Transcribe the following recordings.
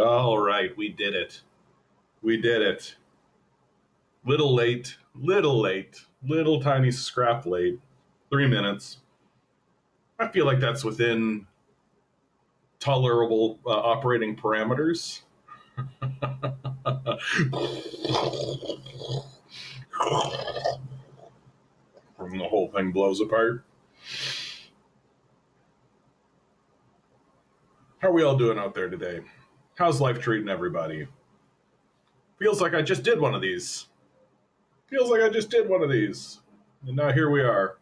All right, we did it. We did it. Little late, little tiny scrap late. 3 minutes. I feel like that's within tolerable operating parameters. When the whole thing blows apart. How are we all doing out there today? How's life treating everybody? Feels like I just did one of these. And now here we are.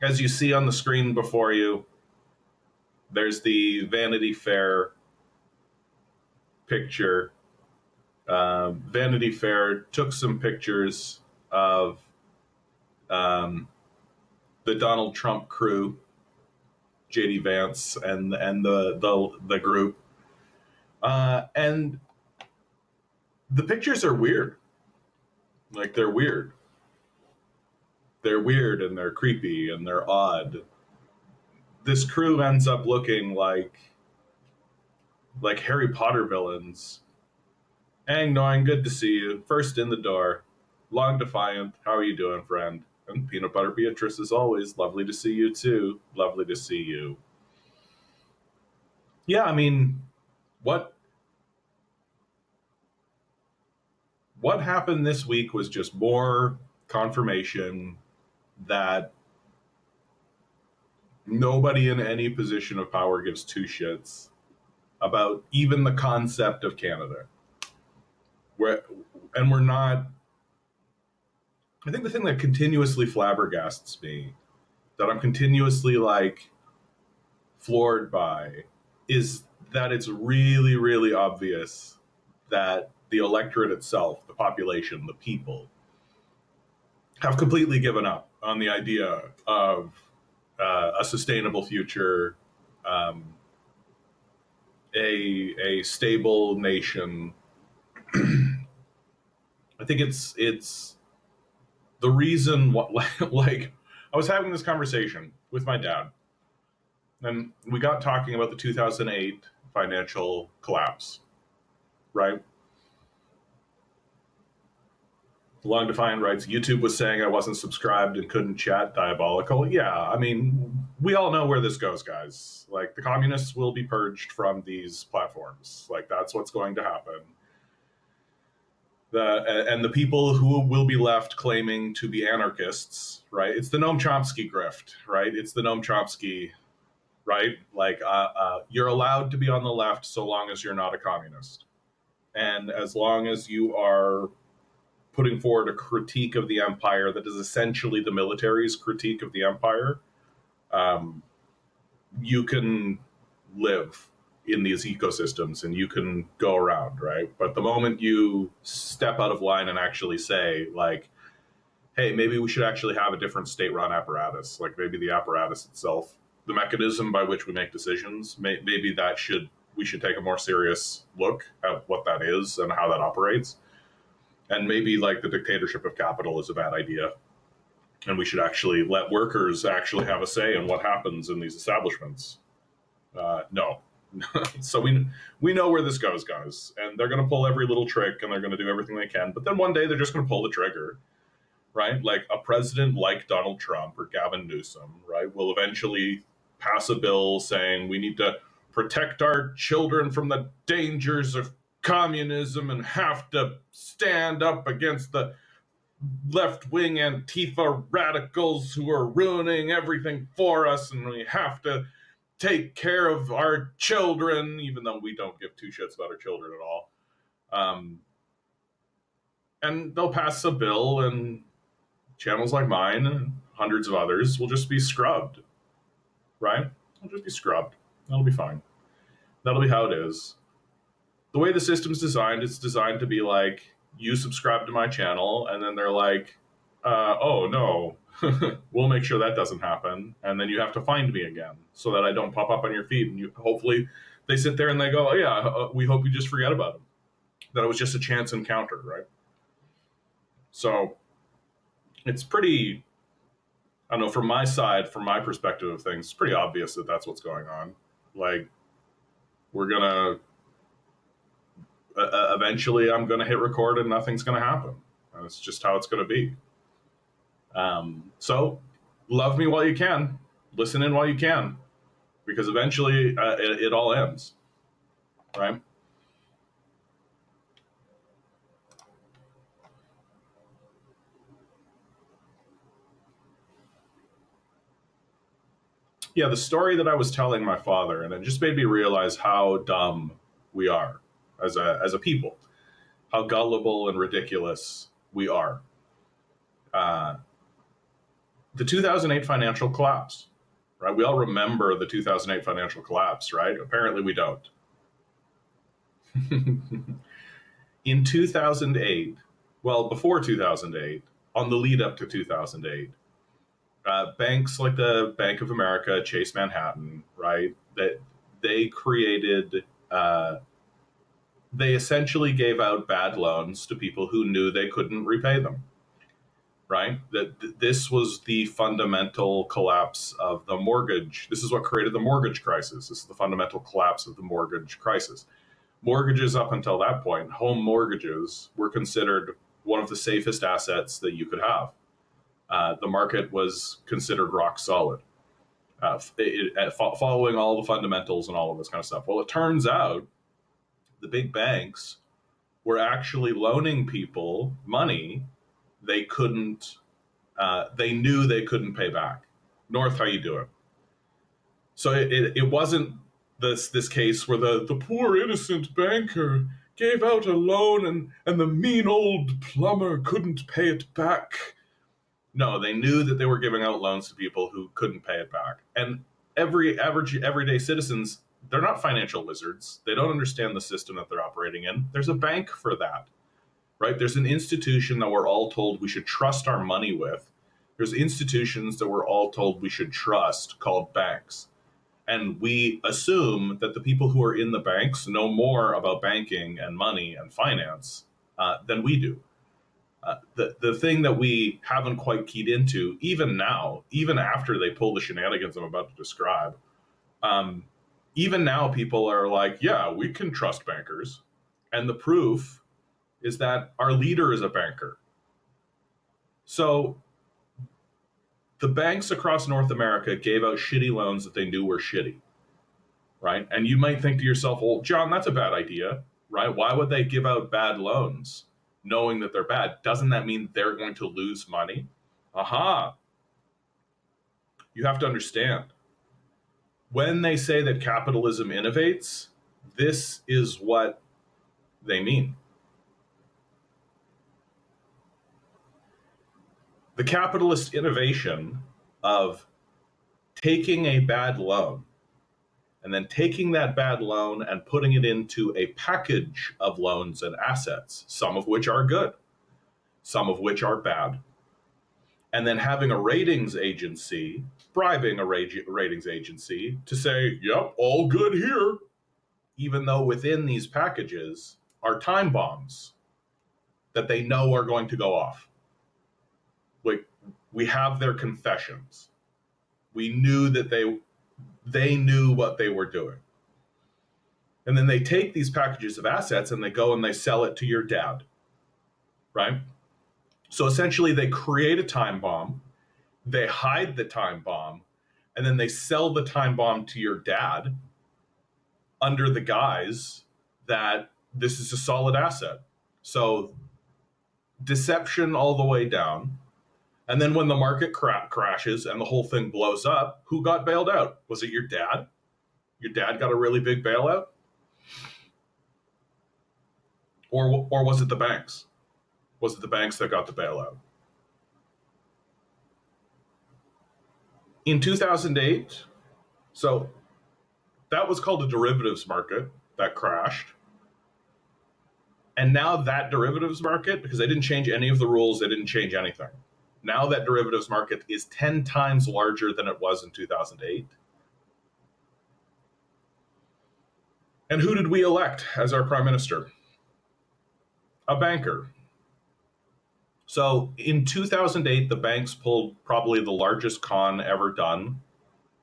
As you see on the screen before you, there's the Vanity Fair picture. Vanity Fair took some pictures of the Donald Trump crew, JD Vance and the group, and the pictures are weird. Like they're weird. They're weird and they're creepy and they're odd. This crew ends up looking like Harry Potter villains. Ang Noing, good to see you. First in the door. Long Defiant, how are you doing, friend? And Peanut Butter Beatrice, as always, lovely to see you too. Lovely to see you. Yeah, I mean, what happened this week was just more confirmation that nobody in any position of power gives two shits about even the concept of Canada. We're not. I think the thing that continuously flabbergasts me, that I'm continuously floored by, is that it's really, really obvious that the electorate itself, the population, the people, have completely given up on the idea of a sustainable future, a stable nation. I think it's the reason what I was having this conversation with my dad, and we got talking about the 2008 financial collapse, right? Long Defiant writes, YouTube was saying I wasn't subscribed and couldn't chat. Diabolical. Yeah, I mean, we all know where this goes, guys. Like, the communists will be purged from these platforms. Like, that's what's going to happen. And the people who will be left claiming to be anarchists, right? It's the Noam Chomsky grift, right? It's the Noam Chomsky, right? You're allowed to be on the left so long as you're not a communist. And as long as you are putting forward a critique of the empire that is essentially the military's critique of the empire, you can live in these ecosystems and you can go around, right? But the moment you step out of line and actually say, hey, maybe we should actually have a different state-run apparatus, maybe the apparatus itself, the mechanism by which we make decisions, maybe we should take a more serious look at what that is and how that operates. And maybe the dictatorship of capital is a bad idea. And we should actually let workers actually have a say in what happens in these establishments. No. So we know where this goes, guys. And they're going to pull every little trick and they're going to do everything they can. But then one day they're just going to pull the trigger, right? Like a president like Donald Trump or Gavin Newsom, right, will eventually pass a bill saying we need to protect our children from the dangers of communism and have to stand up against the left-wing Antifa radicals who are ruining everything for us, and we have to take care of our children, even though we don't give two shits about our children at all. And they'll pass a bill, and channels like mine and hundreds of others will just be scrubbed, right? They'll just be scrubbed. That'll be fine. That'll be how it is. The way the system's designed, it's designed to be you subscribe to my channel, and then they're oh no, we'll make sure that doesn't happen, and then you have to find me again so that I don't pop up on your feed. And hopefully they sit there and they go, oh yeah, we hope you just forget about him, that it was just a chance encounter, right? So it's pretty I don't know, from my side, from my perspective of things, it's pretty obvious that that's what's going on. Like, we're gonna eventually, I'm gonna hit record and nothing's gonna happen. And it's just how it's gonna be. So, love me while you can, listen in while you can, because eventually it all ends, right? Yeah, the story that I was telling my father, and it just made me realize how dumb we are as a people, how gullible and ridiculous we are. Uh, the 2008 financial collapse, right? We all remember the 2008 financial collapse, right? Apparently, we don't. In 2008, well, before 2008, on the lead up to 2008, banks like the Bank of America, Chase Manhattan, right? That they created, they essentially gave out bad loans to people who knew they couldn't repay them, right? That this was the fundamental collapse of the mortgage. This is what created the mortgage crisis. This is the fundamental collapse of the mortgage crisis. Mortgages up until that point, home mortgages were considered one of the safest assets that you could have. The market was considered rock solid, following all the fundamentals and all of this kind of stuff. Well, it turns out the big banks were actually loaning people money they couldn't, they knew they couldn't pay back. North, how you doing? So it wasn't this case where the poor innocent banker gave out a loan and the mean old plumber couldn't pay it back. No, they knew that they were giving out loans to people who couldn't pay it back. And everyday citizens, they're not financial wizards. They don't understand the system that they're operating in. There's a bank for that, right? There's an institution that we're all told we should trust our money with. There's institutions that we're all told we should trust called banks. And we assume that the people who are in the banks know more about banking and money and finance than we do. The thing that we haven't quite keyed into, even now, even after they pull the shenanigans I'm about to describe, even now people are like, yeah, we can trust bankers. And the proof is that our leader is a banker. So the banks across North America gave out shitty loans that they knew were shitty, right? And you might think to yourself, well, John, that's a bad idea, right? Why would they give out bad loans knowing that they're bad? Doesn't that mean they're going to lose money? Aha. You have to understand. When they say that capitalism innovates, this is what they mean. The capitalist innovation of taking a bad loan and then taking that bad loan and putting it into a package of loans and assets, some of which are good, some of which are bad, and then having a ratings agency, bribing a ratings agency to say, yep, all good here, even though within these packages are time bombs that they know are going to go off. Like, we have their confessions. We knew that they knew what they were doing. And then they take these packages of assets and they go and they sell it to your dad, right? So essentially they create a time bomb, they hide the time bomb, and then they sell the time bomb to your dad under the guise that this is a solid asset. So deception all the way down. And then when the market crashes and the whole thing blows up, who got bailed out? Was it your dad? Your dad got a really big bailout? Or was it the banks? Was it the banks that got the bailout? In 2008, so that was called a derivatives market that crashed. And now that derivatives market, because they didn't change any of the rules, they didn't change anything. Now that derivatives market is 10 times larger than it was in 2008. And who did we elect as our prime minister? A banker. So in 2008, the banks pulled probably the largest con ever done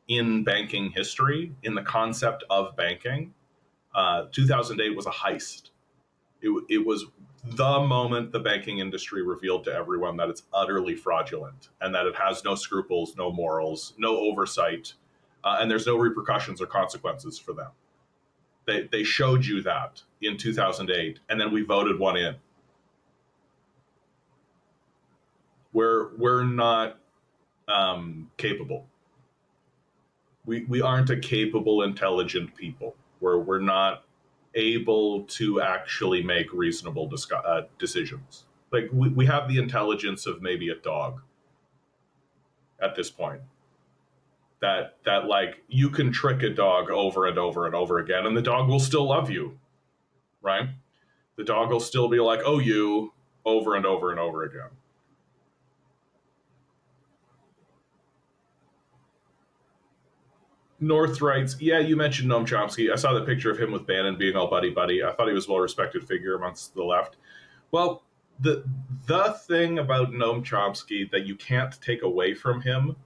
in banking history, in the concept of banking. 2008 was a heist. It was the moment the banking industry revealed to everyone that it's utterly fraudulent and that it has no scruples, no morals, no oversight, and there's no repercussions or consequences for them. They showed you that in 2008, and then we voted one in. We're not capable. We aren't a capable, intelligent people. We're not able to actually make reasonable decisions. Like we have the intelligence of maybe a dog at this point. That like you can trick a dog over and over and over again, and the dog will still love you, right? The dog will still be like, "Oh, you," over and over and over again. North writes, yeah, you mentioned Noam Chomsky. I saw the picture of him with Bannon being all buddy buddy. I thought he was a well-respected figure amongst the left. Well, the thing about Noam Chomsky that you can't take away from him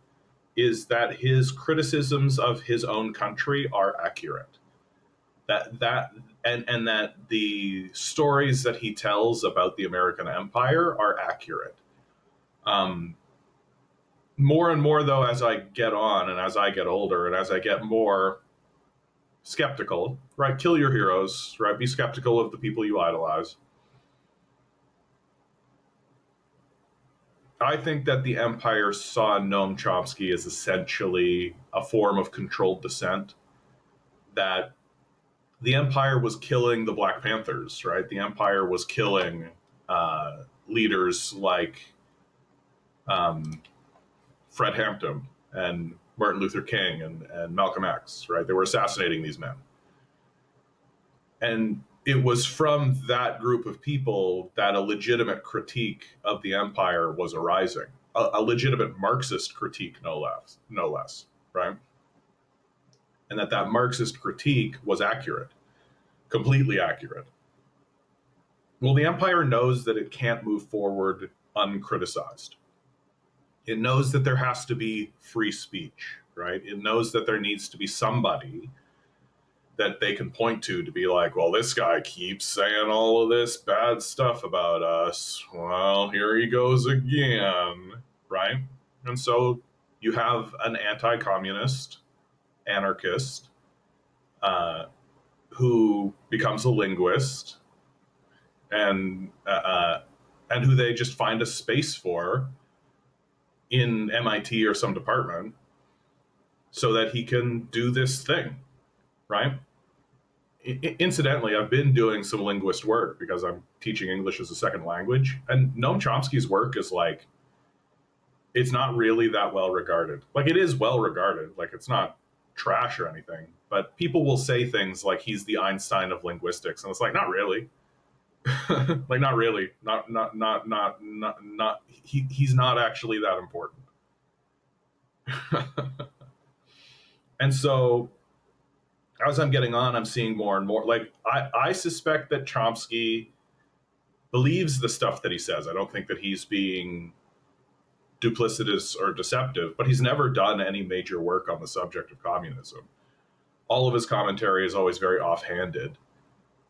is that his criticisms of his own country are accurate. That and that the stories that he tells about the American empire are accurate. More and more, though, as I get on and as I get older and as I get more skeptical, right? Kill your heroes, right? Be skeptical of the people you idolize. I think that the empire saw Noam Chomsky as essentially a form of controlled dissent, that the empire was killing the Black Panthers, right? The empire was killing leaders like Fred Hampton and Martin Luther King and Malcolm X, right? They were assassinating these men. And it was from that group of people that a legitimate critique of the empire was arising, a legitimate Marxist critique, no less, right? And that Marxist critique was accurate, completely accurate. Well, the empire knows that it can't move forward uncriticized. It knows that there has to be free speech, right? It knows that there needs to be somebody that they can point to be like, well, this guy keeps saying all of this bad stuff about us. Well, here he goes again, right? And so you have an anti-communist anarchist who becomes a linguist and who they just find a space for in MIT or some department so that he can do this thing, right? Incidentally, I've been doing some linguist work because I'm teaching English as a second language, and Noam Chomsky's work is like, it's not really that well regarded. Like, it is well regarded, like it's not trash or anything, but people will say things like he's the Einstein of linguistics, and it's like, not really. Like, not really. Not he's not actually that important. And so as I'm getting on, I'm seeing more and more. Like, I suspect that Chomsky believes the stuff that he says. I don't think that he's being duplicitous or deceptive, but he's never done any major work on the subject of communism. All of his commentary is always very offhanded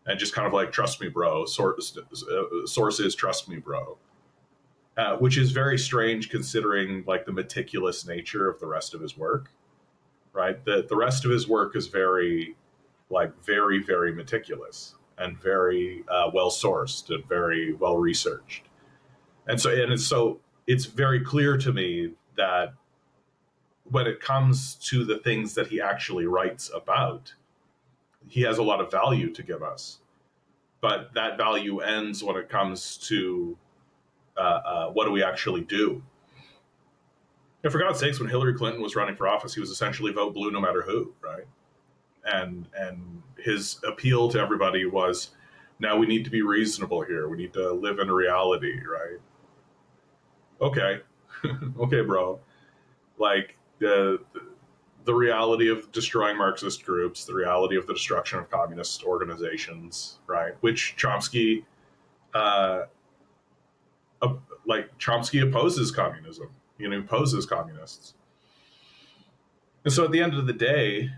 and just kind of like, trust me, bro. Source is trust me, bro. Which is very strange considering like the meticulous nature of the rest of his work. Right, the rest of his work is very meticulous and very well sourced and very well researched, and so it's very clear to me that when it comes to the things that he actually writes about, he has a lot of value to give us, but that value ends when it comes to what do we actually do. And for God's sakes, when Hillary Clinton was running for office, he was essentially vote blue no matter who, right? And his appeal to everybody was, now we need to be reasonable here. We need to live in reality, right? Okay. Okay, bro. Like the reality of destroying Marxist groups, the reality of the destruction of communist organizations, right? Which Chomsky like Chomsky opposes communism, opposes communists. And so at the end of the day,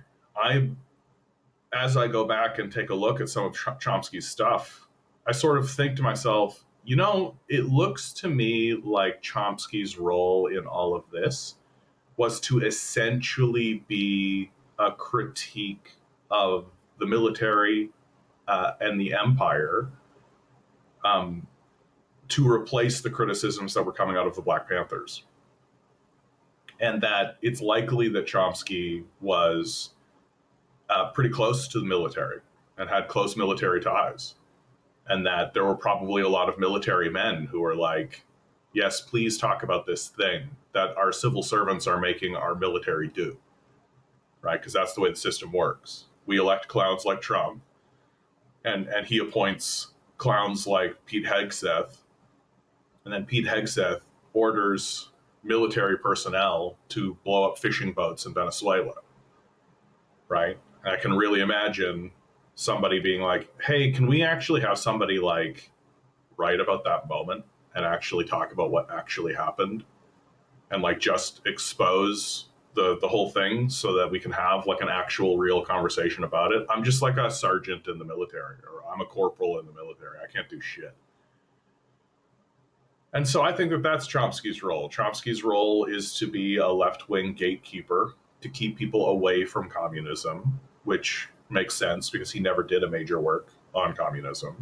as I go back and take a look at some of Chomsky's stuff, I sort of think to myself, it looks to me like Chomsky's role in all of this was to essentially be a critique of the military and the empire, to replace the criticisms that were coming out of the Black Panthers. And that it's likely that Chomsky was pretty close to the military and had close military ties. And that there were probably a lot of military men who were like, yes, please talk about this thing that our civil servants are making our military do. Right? Because that's the way the system works. We elect clowns like Trump, and he appoints clowns like Pete Hegseth. And then Pete Hegseth orders military personnel to blow up fishing boats in Venezuela. Right? And I can really imagine somebody being like, hey, can we actually have somebody like write about that moment and actually talk about what actually happened and like just expose the whole thing so that we can have like an actual real conversation about it. I'm just like a sergeant in the military, or I'm a corporal in the military. I can't do shit. And so I think that that's Chomsky's role. Chomsky's role is to be a left-wing gatekeeper to keep people away from communism, which makes sense because he never did a major work on communism.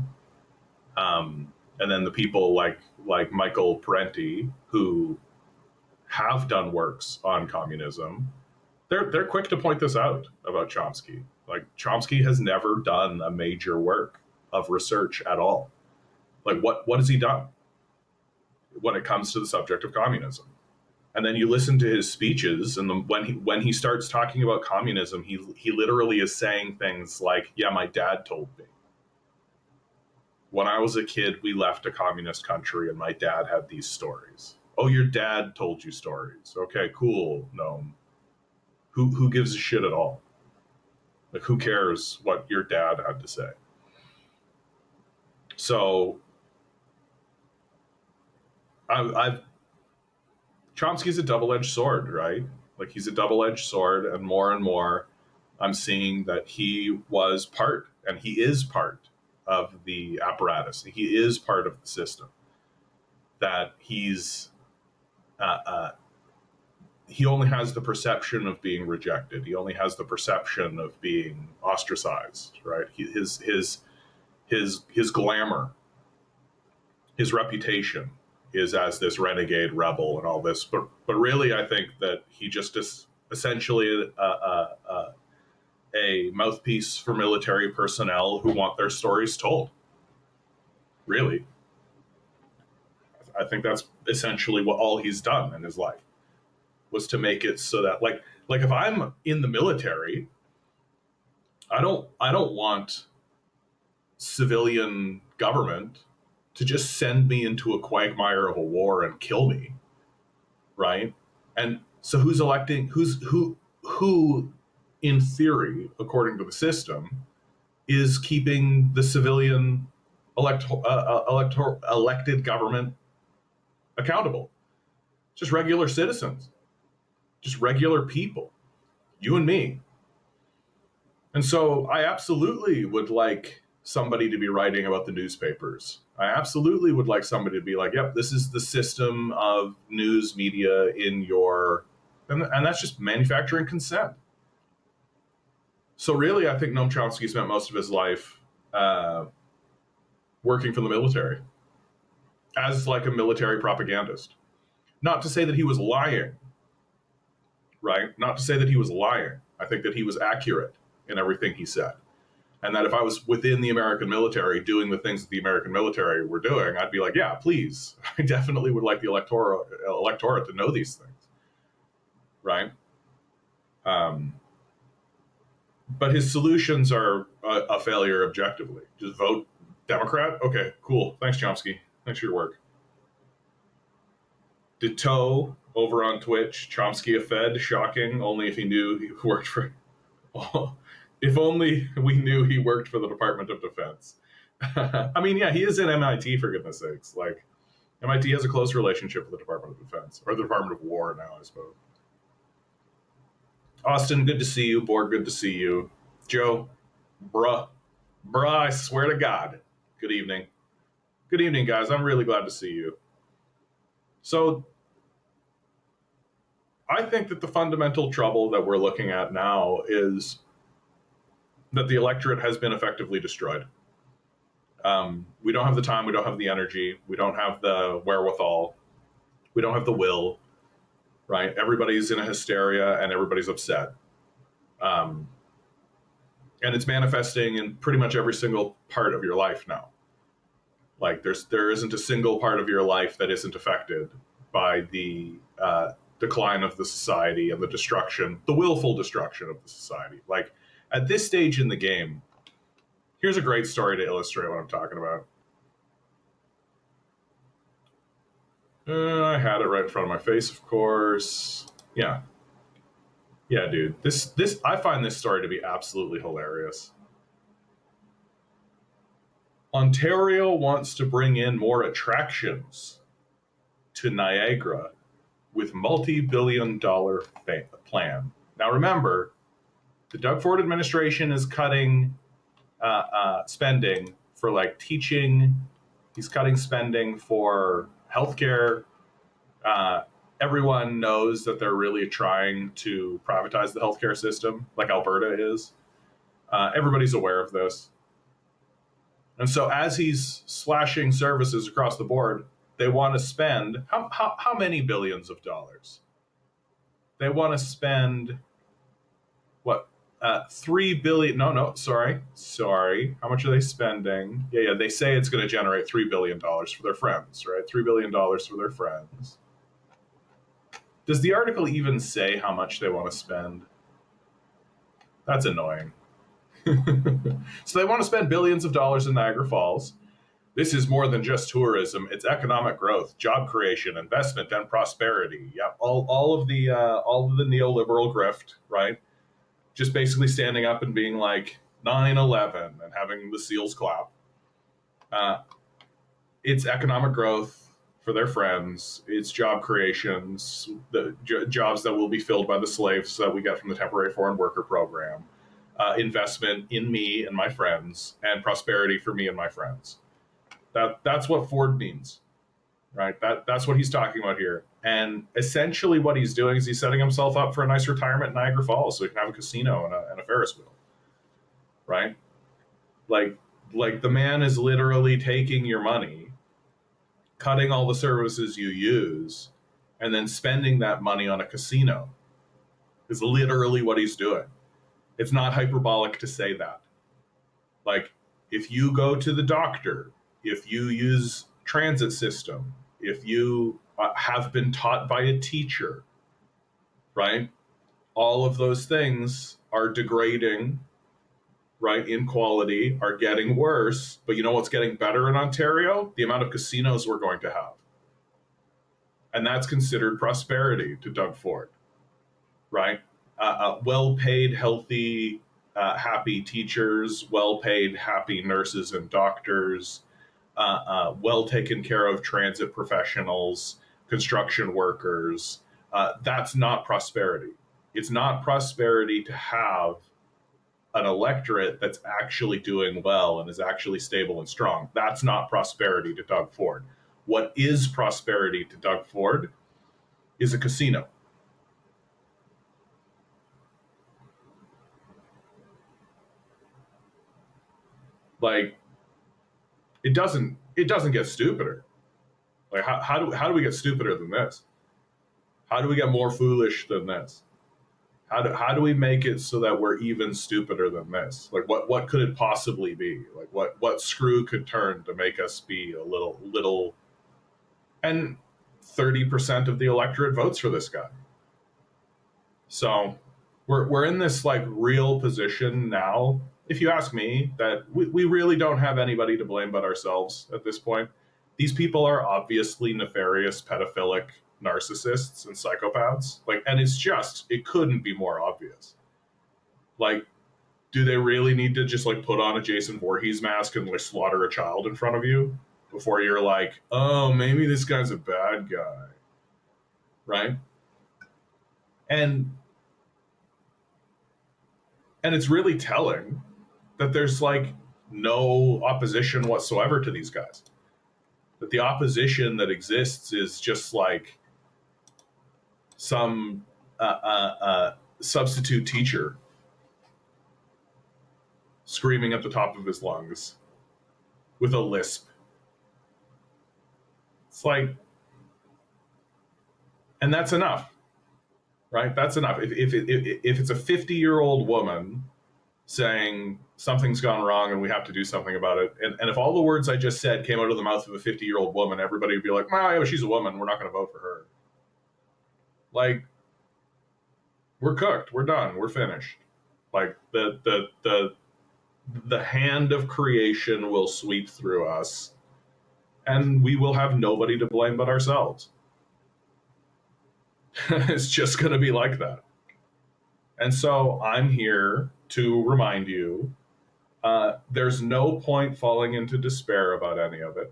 And then the people like Michael Parenti, who have done works on communism, they're quick to point this out about Chomsky. Like, Chomsky has never done a major work of research at all. Like, what has he done when it comes to the subject of communism? And then you listen to his speeches, and when he starts talking about communism, he literally is saying things like, yeah, my dad told me. When I was a kid, we left a communist country, and my dad had these stories. Oh, your dad told you stories. Okay, cool. No. Who gives a shit at all? Like, who cares what your dad had to say? So Chomsky's a double-edged sword, right? Like, he's a double-edged sword, and more I'm seeing that he was part, and he is part of the apparatus. He is part of the system. That he only has the perception of being rejected. He only has the perception of being ostracized, right? His glamour, his reputation is as this renegade rebel and all this, but really, I think that he just is essentially a mouthpiece for military personnel who want their stories told. Really, I think that's essentially what all he's done in his life, was to make it so that like if I'm in the military, I don't want civilian government to just send me into a quagmire of a war and kill me, right? And so who in theory, according to the system, is keeping the civilian elected government accountable? Just regular citizens, just regular people, you and me. And so I absolutely would like somebody to be writing about the newspapers. I absolutely would like somebody to be like, yep, this is the system of news media in your, and that's just manufacturing consent. So really, I think Noam Chomsky spent most of his life working for the military as like a military propagandist. Not to say that he was lying, right? Not to say that he was lying. I think that he was accurate in everything he said. And that if I was within the American military doing the things that the American military were doing, I'd be like, yeah, please. I definitely would like the electorate to know these things, right? But his solutions are a failure objectively. Just vote Democrat? Okay, cool. Thanks, Chomsky. Thanks for your work. Ditto over on Twitch. Chomsky a Fed? Shocking. Only if he knew he worked for... If only we knew he worked for the Department of Defense. I mean, yeah, he is in MIT, for goodness sakes. Like, MIT has a close relationship with the Department of Defense, or the Department of War now, I suppose. Austin, good to see you. Borg, good to see you. Joe, bruh, I swear to God. Good evening. Good evening, guys. I'm really glad to see you. So, I think that the fundamental trouble that we're looking at now is that the electorate has been effectively destroyed. We don't have the time, we don't have the energy, we don't have the wherewithal, we don't have the will, right? Everybody's in a hysteria and everybody's upset. Um, and it's manifesting in pretty much every single part of your life now. Like there isn't a single part of your life that isn't affected by the decline of the society and the destruction, the willful destruction of the society. Like at this stage in the game, here's a great story to illustrate what I'm talking about. I had it right in front of my face, of course. Yeah, dude. This I find this story to be absolutely hilarious. Ontario wants to bring in more attractions to Niagara with multi-billion-dollar plan. Now remember, the Doug Ford administration is cutting spending for like teaching. He's cutting spending for healthcare. Everyone knows that they're really trying to privatize the healthcare system, like Alberta is. Everybody's aware of this. And so as he's slashing services across the board, they want to spend how many billions of dollars? They want to spend what? 3 billion. No, sorry. How much are they spending? Yeah. They say it's going to generate $3 billion for their friends, right? $3 billion for their friends. Does the article even say how much they want to spend? That's annoying. So they want to spend billions of dollars in Niagara Falls. This is more than just tourism. It's economic growth, job creation, investment, and prosperity. Yeah, all of the neoliberal grift, right? Just basically standing up and being like 9/11 and having the SEALs clap. It's economic growth for their friends. It's job creations, the jobs that will be filled by the slaves that we get from the temporary foreign worker program. Investment in me and my friends, and prosperity for me and my friends. That's what Ford means, right? That's what he's talking about here. And essentially, what he's doing is he's setting himself up for a nice retirement in Niagara Falls, so he can have a casino and a Ferris wheel, right? Like the man is literally taking your money, cutting all the services you use, and then spending that money on a casino. Is literally what he's doing. It's not hyperbolic to say that. Like, if you go to the doctor, if you use transit system, if you have been taught by a teacher, right? All of those things are degrading, right, in quality, are getting worse. But you know what's getting better in Ontario? The amount of casinos we're going to have. And that's considered prosperity to Doug Ford, right? Well-paid, healthy, happy teachers, well-paid, happy nurses and doctors, well taken care of transit professionals, construction workers. That's not prosperity. It's not prosperity to have an electorate that's actually doing well and is actually stable and strong. That's not prosperity to Doug Ford. What is prosperity to Doug Ford is a casino. Like, it doesn't get stupider. Like, how do we get stupider than this? How do we get more foolish than this? How do we make it so that we're even stupider than this? Like, what could it possibly be? Like, what screw could turn to make us be a little? And 30% of the electorate votes for this guy. So we're in this like real position now, if you ask me, that we really don't have anybody to blame but ourselves at this point. These people are obviously nefarious, pedophilic narcissists and psychopaths. Like, and it couldn't be more obvious. Like, do they really need to just like put on a Jason Voorhees mask and like slaughter a child in front of you? before you're like, oh, maybe this guy's a bad guy, right? And it's really telling that there's like no opposition whatsoever to these guys. That the opposition that exists is just like some substitute teacher screaming at the top of his lungs with a lisp. It's like, and that's enough, right? That's enough. If it's a 50-year-old woman saying something's gone wrong and we have to do something about it, and if all the words I just said came out of the mouth of a 50-year-old woman, everybody would be like, "Oh, she's a woman. We're not going to vote for her." Like, we're cooked. We're done. We're finished. Like the hand of creation will sweep through us, and we will have nobody to blame but ourselves. It's just going to be like that. And so I'm here to remind you, there's no point falling into despair about any of it,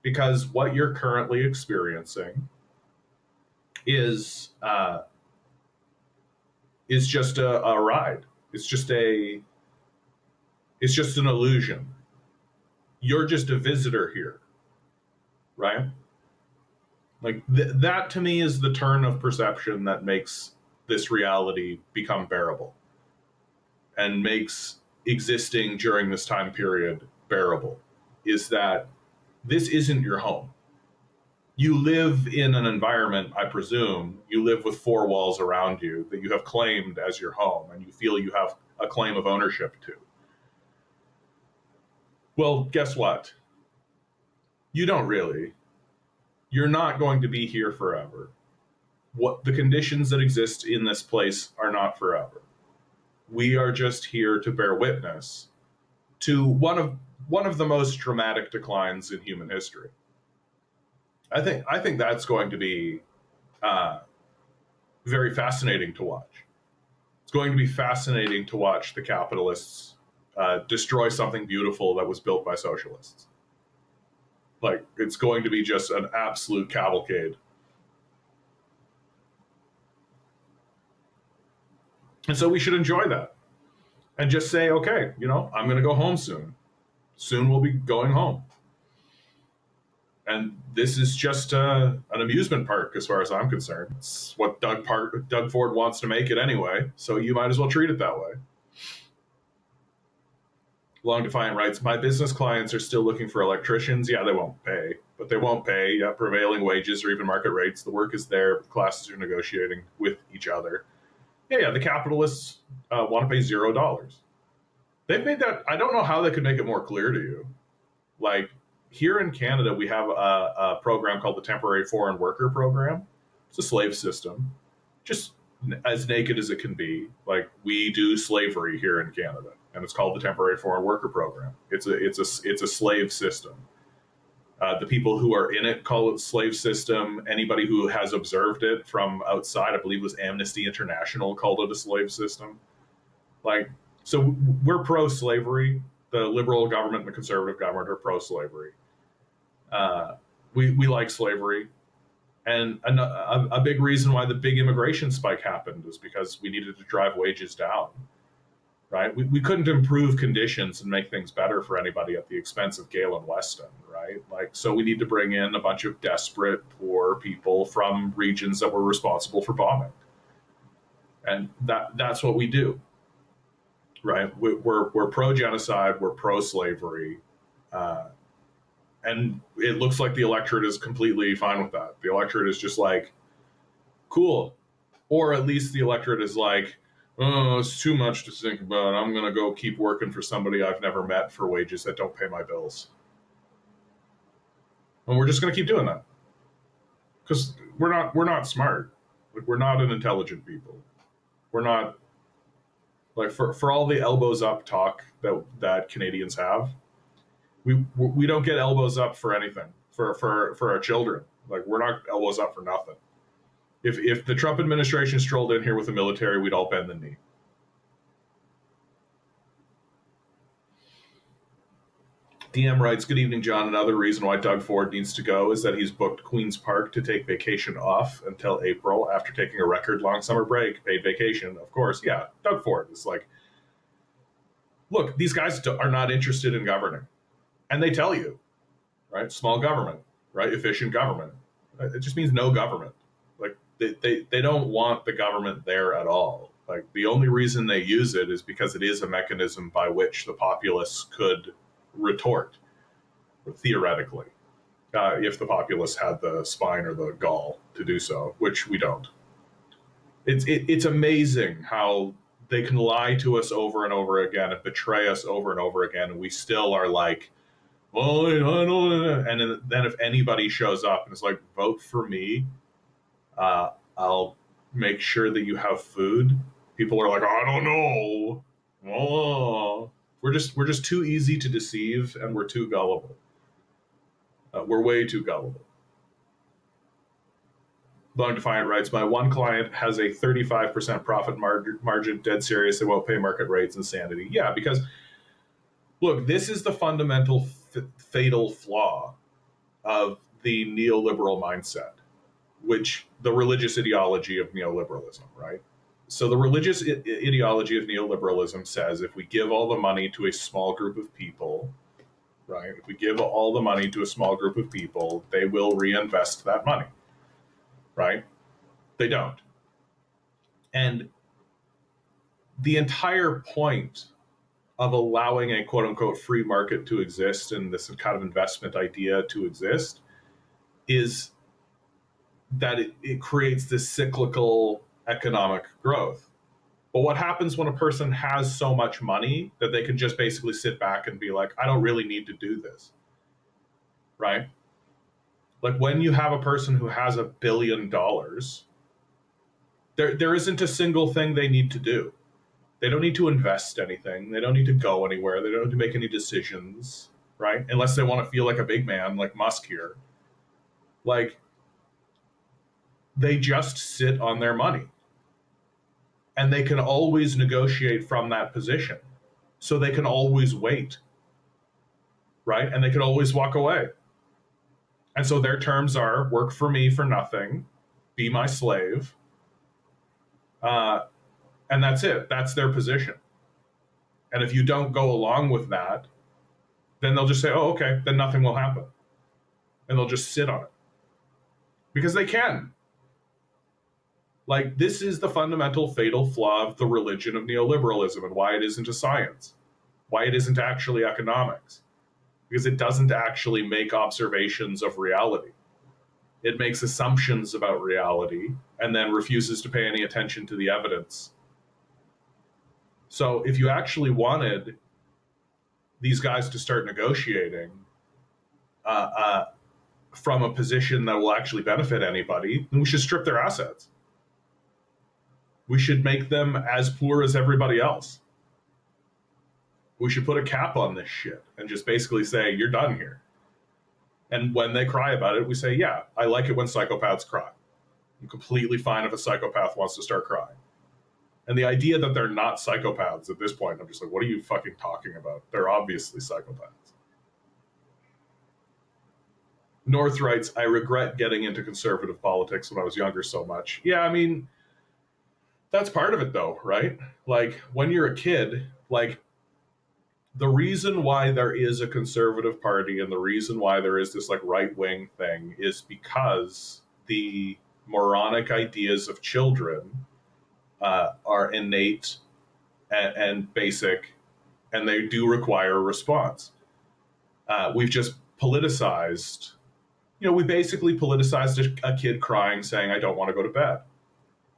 because what you're currently experiencing is just a ride. It's just an illusion. You're just a visitor here, right? Like that to me is the turn of perception that makes this reality become bearable and makes existing during this time period bearable, is that this isn't your home. You live in an environment, I presume, you live with four walls around you that you have claimed as your home and you feel you have a claim of ownership to. Well, guess what? You don't really. You're not going to be here forever. What the conditions that exist in this place are not forever. We are just here to bear witness to one of the most dramatic declines in human history. I think that's going to be very fascinating to watch. It's going to be fascinating to watch the capitalists destroy something beautiful that was built by socialists. Like, it's going to be just an absolute cavalcade. And so we should enjoy that and just say, okay, I'm going to go home soon. Soon we'll be going home. And this is just an amusement park as far as I'm concerned. It's what Doug Ford wants to make it anyway, so you might as well treat it that way. Long Defiant writes, my business clients are still looking for electricians. Yeah, they won't pay, but they won't pay at prevailing wages or even market rates. The work is there. Classes are negotiating with each other. Yeah, the capitalists want to pay $0. They've made that, I don't know how they could make it more clear to you. Like, here in Canada, we have a program called the Temporary Foreign Worker Program. It's a slave system, just as naked as it can be. Like, we do slavery here in Canada, and it's called the Temporary Foreign Worker Program. It's a slave system. The people who are in it call it a slave system. Anybody who has observed it from outside, I believe it was Amnesty International, called it a slave system. Like, so we're pro-slavery. The liberal government and the conservative government are pro-slavery. We like slavery. And a big reason why the big immigration spike happened is because we needed to drive wages down. Right? We couldn't improve conditions and make things better for anybody at the expense of Galen Weston, right? Like, so we need to bring in a bunch of desperate, poor people from regions that were responsible for bombing. And that's what we do, right? We're pro-genocide, we're pro-slavery, and it looks like the electorate is completely fine with that. The electorate is just like, cool. Or at least the electorate is like, oh, it's too much to think about. I'm going to go keep working for somebody I've never met for wages that don't pay my bills. And we're just going to keep doing that. Because we're not smart. Like, we're not an intelligent people. We're not, like, for all the elbows up talk that Canadians have, we don't get elbows up for anything, for our children. Like, we're not elbows up for nothing. If the Trump administration strolled in here with the military, we'd all bend the knee. DM writes, "Good evening, John. Another reason why Doug Ford needs to go is that he's booked Queen's Park to take vacation off until April after taking a record long summer break, paid vacation, of course." Yeah, Doug Ford is like, look, these guys are not interested in governing. And they tell you, right? Small government, right? Efficient government. It just means no government. Like they don't want the government there at all. Like the only reason they use it is because it is a mechanism by which the populace could retort, theoretically, if the populace had the spine or the gall to do so, which we don't. It's amazing how they can lie to us over and over again and betray us over and over again, and we still are like, well, I don't. And then if anybody shows up and is like, vote for me, I'll make sure that you have food. People are like, I don't know. Oh, we're just too easy to deceive, and we're too gullible. We're way too gullible. Long Defiant writes, "My one client has a 35% profit margin, dead serious. They won't pay market rates. Insanity." Yeah, because look, this is the fundamental fatal flaw of the neoliberal mindset, which the religious ideology of neoliberalism, right? So the religious ideology of neoliberalism says if we give all the money to a small group of people, right? If we give all the money to a small group of people, they will reinvest that money, right? They don't. And the entire point of allowing a quote unquote free market to exist and this kind of investment idea to exist is that it creates this cyclical economic growth. But what happens when a person has so much money that they can just basically sit back and be like, I don't really need to do this, right? Like when you have a person who has $1 billion, there isn't a single thing they need to do. They don't need to invest anything. They don't need to go anywhere. They don't need to make any decisions, right? Unless they want to feel like a big man, like Musk here. Like, they just sit on their money. And they can always negotiate from that position. So they can always wait, right? And they can always walk away. And so their terms are work for me for nothing, be my slave. And that's it. That's their position. And if you don't go along with that, then they'll just say, oh, okay, then nothing will happen. And they'll just sit on it. Because they can. Like, this is the fundamental fatal flaw of the religion of neoliberalism and why it isn't a science, why it isn't actually economics. Because it doesn't actually make observations of reality. It makes assumptions about reality and then refuses to pay any attention to the evidence. So if you actually wanted these guys to start negotiating from a position that will actually benefit anybody, then we should strip their assets. We should make them as poor as everybody else. We should put a cap on this shit and just basically say, you're done here. And when they cry about it, we say, yeah, I like it when psychopaths cry. I'm completely fine if a psychopath wants to start crying. And the idea that they're not psychopaths at this point, I'm just like, what are you fucking talking about? They're obviously psychopaths. North writes, I regret getting into conservative politics when I was younger so much. Yeah, I mean, that's part of it though, right? Like, when you're a kid, like, the reason why there is a conservative party and the reason why there is this like right-wing thing is because the moronic ideas of children are innate and basic, and they do require a response. We've just politicized, we basically politicized a kid crying saying, I don't want to go to bed.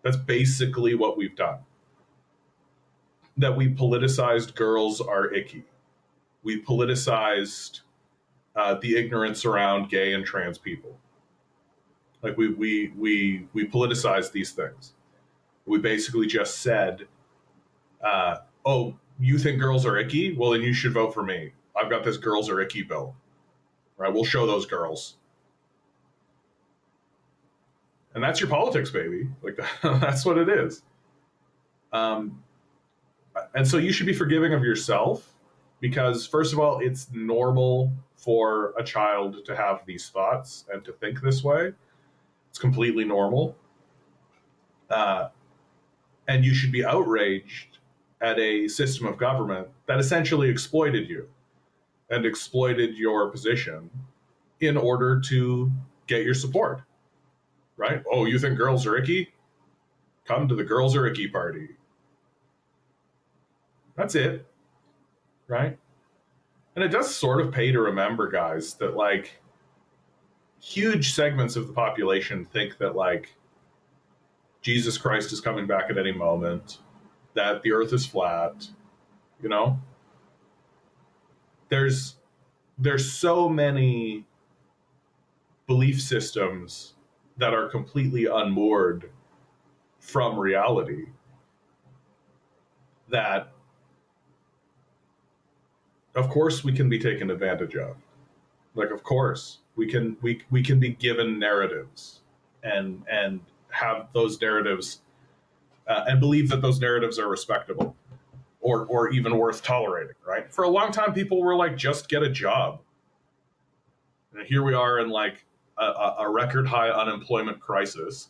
That's basically what we've done. That we politicized politicized are icky. We politicized the ignorance around gay and trans people. Like we politicized these things. We basically just said, oh, you think girls are icky? Well, then you should vote for me. I've got this girls are icky bill. Right? We'll show those girls. And that's your politics, baby. Like, that's what it is. And so you should be forgiving of yourself Because, first of all, it's normal for a child to have these thoughts and to think this way. It's completely normal. Uh, and you should be outraged at a system of government that essentially exploited you and exploited your position in order to get your support, right? Oh, you think girls are icky? Come to the girls are icky party. That's it, right? And it does sort of pay to remember, guys, that like huge segments of the population think that like Jesus Christ is coming back at any moment, that the earth is flat, you know? There's so many belief systems that are completely unmoored from reality that of course we can be taken advantage of. Like of course we can be given narratives and have those narratives and believe that those narratives are respectable or even worth tolerating, right? For a long time people were like, just get a job. And here we are in like a record high unemployment crisis,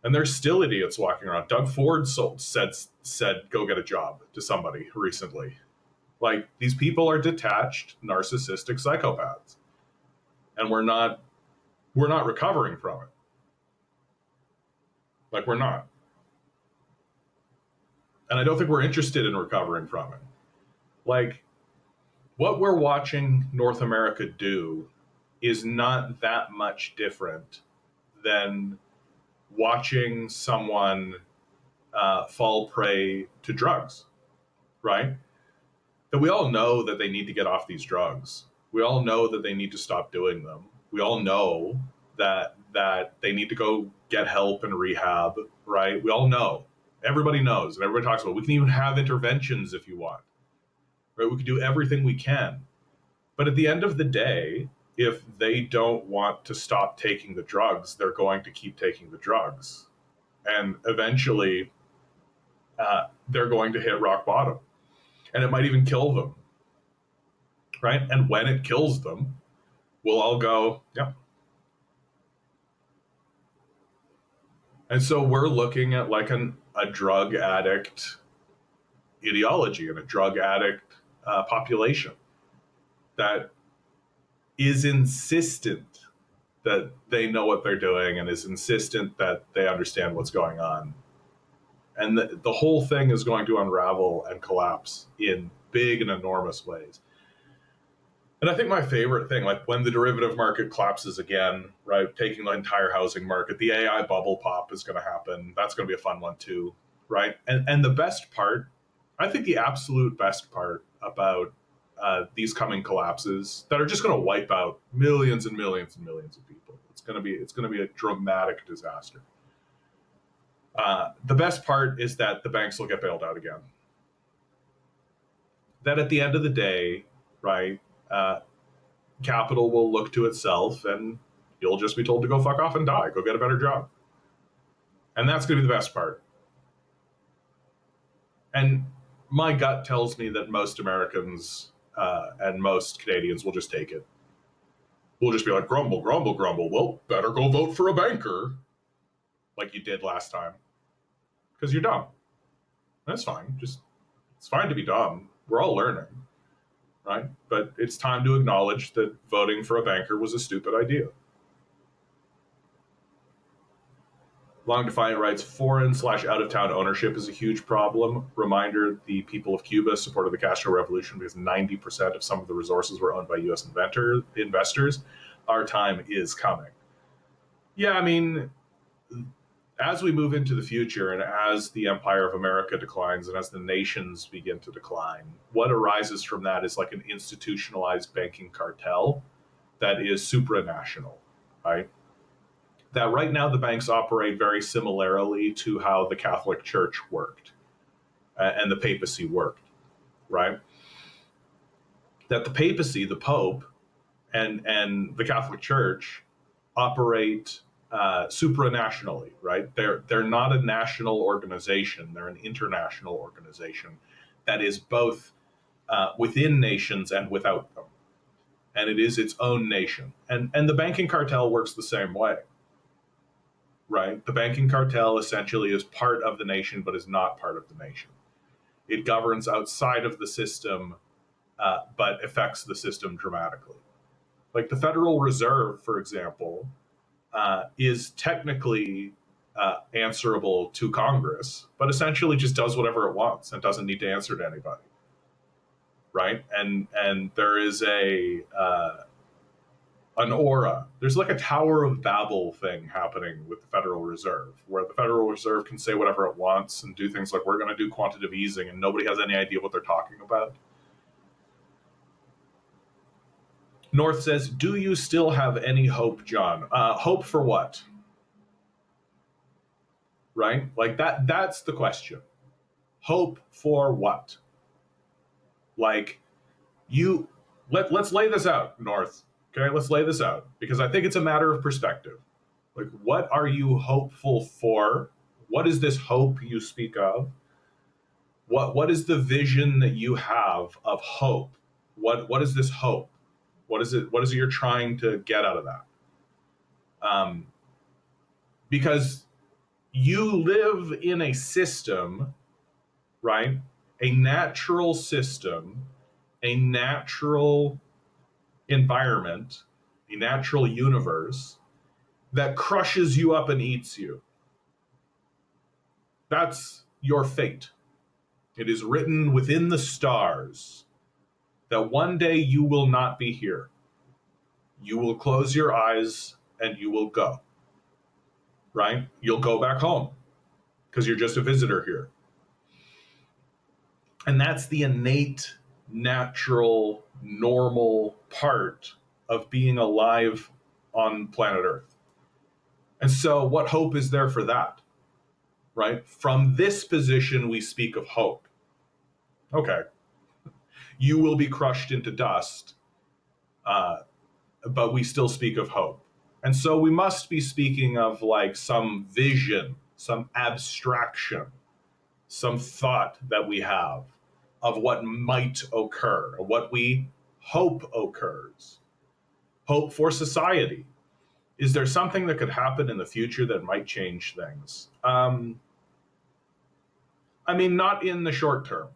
and there's still idiots walking around. Doug Ford said go get a job to somebody recently. Like these people are detached, narcissistic psychopaths, and we're not recovering from it. Like we're not, and I don't think we're interested in recovering from it. Like what we're watching North America do is not that much different than watching someone fall prey to drugs, right? That we all know that they need to get off these drugs. We all know that they need to stop doing them. We all know that they need to go get help and rehab, right? We all know. Everybody knows, and everybody talks about. We can even have interventions if you want, right? We can do everything we can, but at the end of the day, if they don't want to stop taking the drugs, they're going to keep taking the drugs, and eventually, they're going to hit rock bottom, and it might even kill them, right? And when it kills them, we'll all go, yeah. And so we're looking at like a drug addict ideology and a drug addict population that is insistent that they know what they're doing and is insistent that they understand what's going on. And the whole thing is going to unravel and collapse in big and enormous ways. And I think my favorite thing, like when the derivative market collapses again, right, taking the entire housing market, the AI bubble pop is going to happen. That's going to be a fun one too, right? And the best part, I think the absolute best part about these coming collapses that are just going to wipe out millions and millions and millions of people. It's going to be a dramatic disaster. The best part is that the banks will get bailed out again. That at the end of the day, right, capital will look to itself and you'll just be told to go fuck off and die, go get a better job. And that's going to be the best part. And my gut tells me that most Americans and most Canadians will just take it. We'll just be like, grumble, grumble, grumble. Well, better go vote for a banker like you did last time. Because you're dumb. That's fine. It's fine to be dumb. We're all learning, right? But it's time to acknowledge that voting for a banker was a stupid idea. Long Defiant writes, foreign/out-of-town ownership is a huge problem. Reminder, the people of Cuba supported the Castro Revolution because 90% of some of the resources were owned by U.S. investors. Our time is coming. Yeah, I mean, as we move into the future and as the empire of America declines and as the nations begin to decline, what arises from that is like an institutionalized banking cartel that is supranational, right? That right now the banks operate very similarly to how the Catholic Church worked and the papacy worked, right? That the papacy, the Pope, and the Catholic Church operate supranationally, right? They're not a national organization; they're an international organization that is both within nations and without them. And it is its own nation. And the banking cartel works the same way, right? The banking cartel essentially is part of the nation, but is not part of the nation. It governs outside of the system, but affects the system dramatically. Like the Federal Reserve, for example, is technically answerable to Congress, but essentially just does whatever it wants and doesn't need to answer to anybody, right? And there is an aura. There's like a Tower of Babel thing happening with the Federal Reserve, where the Federal Reserve can say whatever it wants and do things like, we're going to do quantitative easing, and nobody has any idea what they're talking about. North says, do you still have any hope, John? Hope for what? Right? Like that's the question. Hope for what? Like let's lay this out, North. Okay, let's lay this out, because I think it's a matter of perspective. Like, what are you hopeful for? What is this hope you speak of? What is the vision that you have of hope? What is this hope? What is it you're trying to get out of that? Because you live in a system, right? A natural system, a natural environment, a natural universe that crushes you up and eats you. That's your fate. It is written within the stars that one day you will not be here. You will close your eyes and you will go, right? You'll go back home because you're just a visitor here. And that's the innate, natural, normal part of being alive on planet Earth. And so what hope is there for that, right? From this position, we speak of hope. Okay. You will be crushed into dust, but we still speak of hope. And so we must be speaking of like some vision, some abstraction, some thought that we have of what might occur, what we hope occurs. Hope for society. Is there something that could happen in the future that might change things? I mean, not in the short term,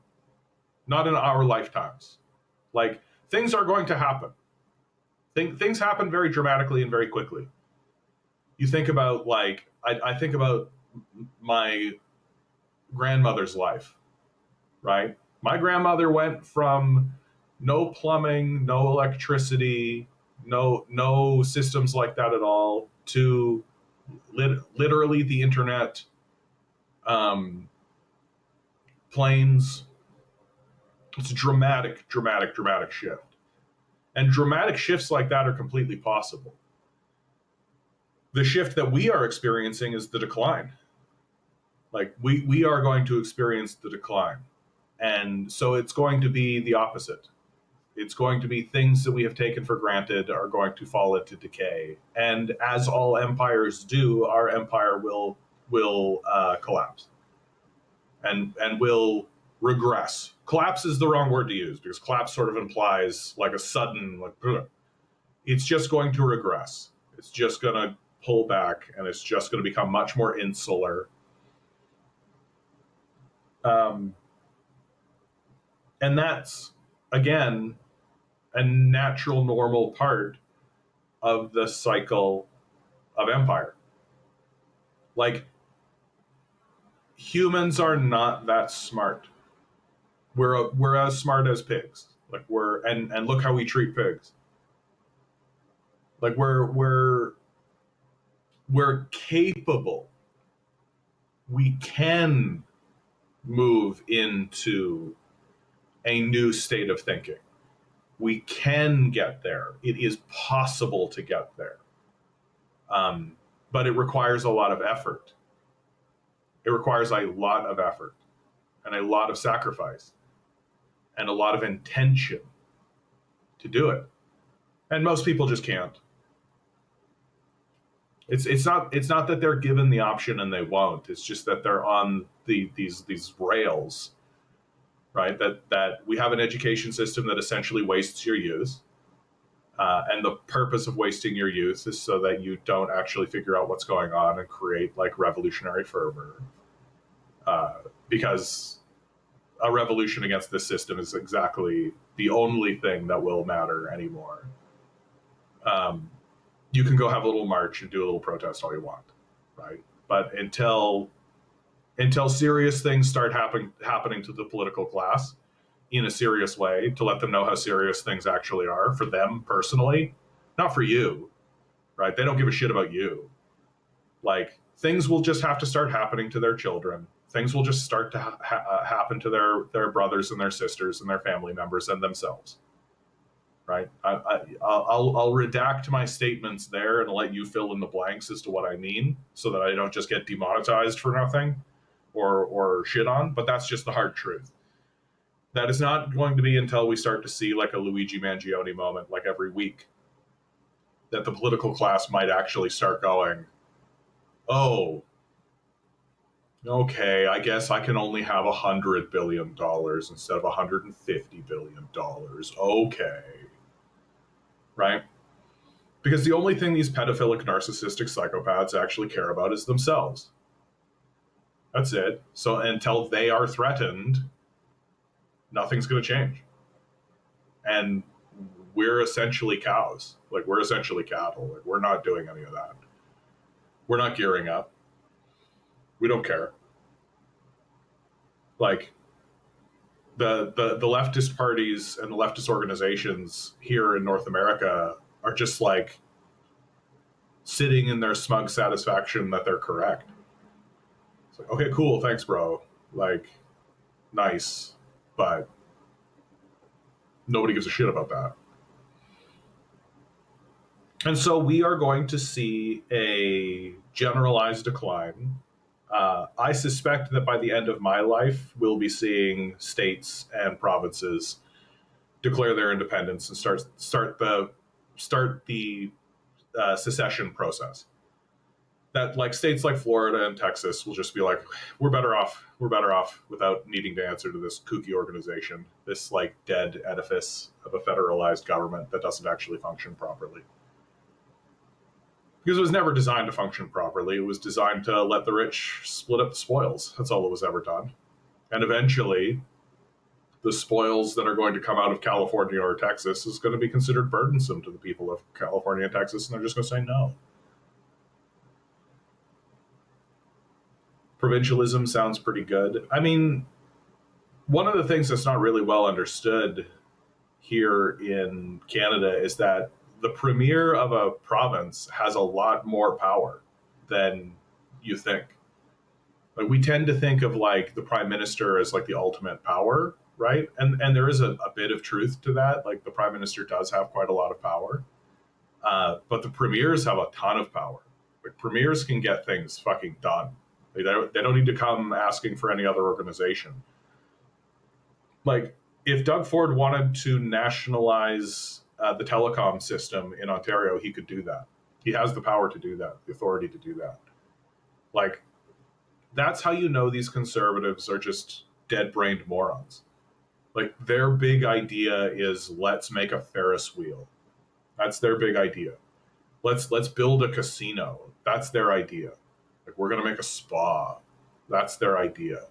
not in our lifetimes. Like, things are going to happen. Things happen very dramatically and very quickly. You think about, like, I think about my grandmother's life, right? My grandmother went from no plumbing, no electricity, no systems like that at all, to literally the internet, planes. It's a dramatic shift. And dramatic shifts like that are completely possible. The shift that we are experiencing is the decline. Like, we are going to experience the decline. And so it's going to be the opposite. It's going to be things that we have taken for granted are going to fall into decay. And as all empires do, our empire will collapse and will regress. Collapse is the wrong word to use, because collapse sort of implies like a sudden, like, it's just going to regress. It's just going to pull back, and it's just going to become much more insular. And that's, again, a natural, normal part of the cycle of empire. Like, humans are not that smart. We're as smart as pigs. Like, and look how we treat pigs. Like, we're capable. We can move into a new state of thinking. We can get there. It is possible to get there. But it requires a lot of effort. It requires a lot of effort and a lot of sacrifice and a lot of intention to do it. And most people just can't. It's not that they're given the option and they won't. It's just that they're on these rails, right? That we have an education system that essentially wastes your youth. And the purpose of wasting your youth is so that you don't actually figure out what's going on and create like revolutionary fervor. Because a revolution against this system is exactly the only thing that will matter anymore. You can go have a little march and do a little protest all you want, right? But until serious things start happening to the political class in a serious way, to let them know how serious things actually are for them personally, not for you, right? They don't give a shit about you. Like, things will just have to start happening to their children. Things will just start to happen to their brothers and their sisters and their family members and themselves, right? I'll redact my statements there and let you fill in the blanks as to what I mean, so that I don't just get demonetized for nothing or shit on. But that's just the hard truth. That is not going to be until we start to see like a Luigi Mangione moment, like every week, that the political class might actually start going, oh, okay, I guess I can only have $100 billion instead of $150 billion. Okay. Right? Because the only thing these pedophilic, narcissistic psychopaths actually care about is themselves. That's it. So until they are threatened, nothing's going to change. And we're essentially cows. Like, we're essentially cattle. Like, we're not doing any of that. We're not gearing up. We don't care. Like, the leftist parties and the leftist organizations here in North America are just like sitting in their smug satisfaction that they're correct. It's like, okay, cool, thanks, bro. Like, nice, but nobody gives a shit about that. And so we are going to see a generalized decline. I suspect that by the end of my life, we'll be seeing states and provinces declare their independence and start the secession process. That, like, states like Florida and Texas will just be like, we're better off without needing to answer to this kooky organization, this like dead edifice of a federalized government that doesn't actually function properly. Because it was never designed to function properly. It was designed to let the rich split up the spoils. That's all it was ever done. And eventually, the spoils that are going to come out of California or Texas is going to be considered burdensome to the people of California and Texas, and they're just going to say no. Provincialism sounds pretty good. I mean, one of the things that's not really well understood here in Canada is that the premier of a province has a lot more power than you think. Like, we tend to think of like the prime minister as like the ultimate power, right? And there is a bit of truth to that. Like, the prime minister does have quite a lot of power, but the premiers have a ton of power. Like, premiers can get things fucking done. Like, they don't need to come asking for any other organization. Like, if Doug Ford wanted to nationalize the telecom system in Ontario, he could do that. He has the power to do that, the authority to do that. Like, that's how you know these conservatives are just dead-brained morons. Like, their big idea is, let's make a Ferris wheel. That's their big idea. Let's build a casino. That's their idea. Like, we're going to make a spa. That's their idea.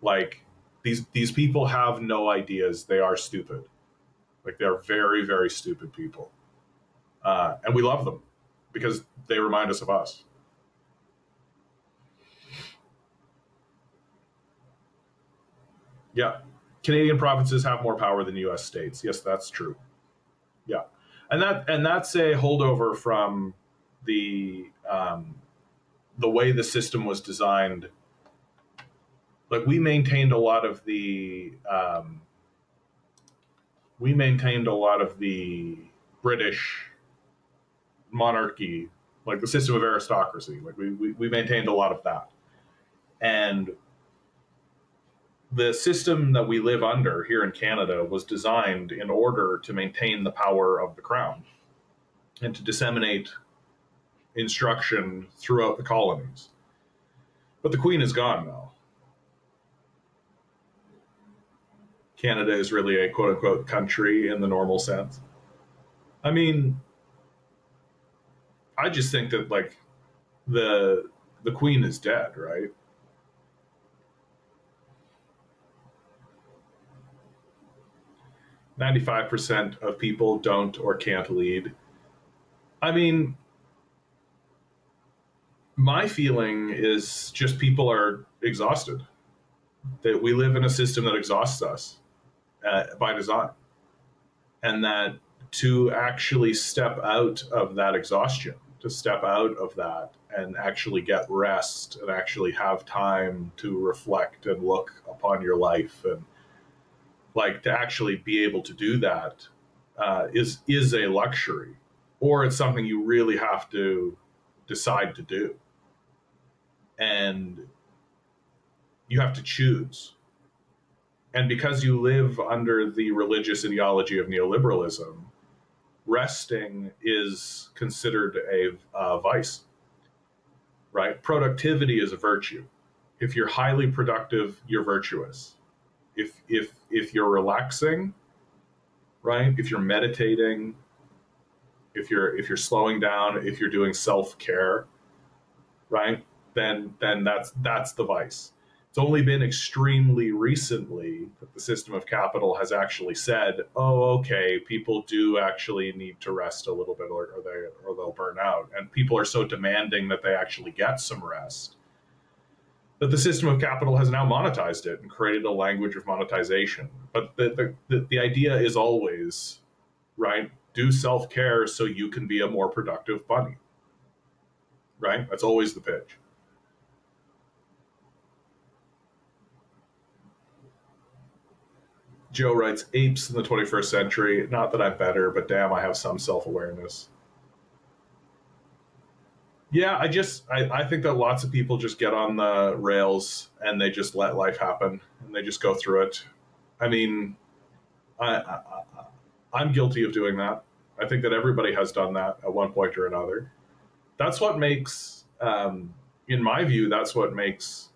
Like, these people have no ideas. They are stupid. Like, they're very, very stupid people. And we love them because they remind us of us. Yeah. Canadian provinces have more power than U.S. states. Yes, that's true. Yeah. And that's a holdover from the way the system was designed. Like, we maintained a lot of the British monarchy, like the system of aristocracy. Like, we maintained a lot of that. And the system that we live under here in Canada was designed in order to maintain the power of the crown and to disseminate instruction throughout the colonies. But the Queen is gone now. Canada is really a quote unquote country in the normal sense. I mean, I just think that like the queen is dead, right? 95% of people don't or can't lead. I mean, my feeling is just people are exhausted. That we live in a system that exhausts us by design, and that to actually step out of that exhaustion, to step out of that and actually get rest and actually have time to reflect and look upon your life, and like to actually be able to do that is a luxury, or it's something you really have to decide to do, and you have to choose. And because you live under the religious ideology of neoliberalism, resting is considered a vice, right? Productivity is a virtue. If you're highly productive, you're virtuous. If you're relaxing, right? If you're meditating, if you're slowing down, if you're doing self-care, right? Then that's the vice. It's only been extremely recently that the system of capital has actually said, "Oh, okay, people do actually need to rest a little bit, or they'll burn out." And people are so demanding that they actually get some rest that the system of capital has now monetized it and created a language of monetization. But the idea is always, right? Do self care so you can be a more productive bunny, right? That's always the pitch. Joe writes, apes in the 21st century. Not that I'm better, but damn, I have some self awareness. Yeah, I think that lots of people just get on the rails and they just let life happen and they just go through it. I mean, I, I'm guilty of doing that. I think that everybody has done that at one point or another. That's what makes, in my view, that's what makes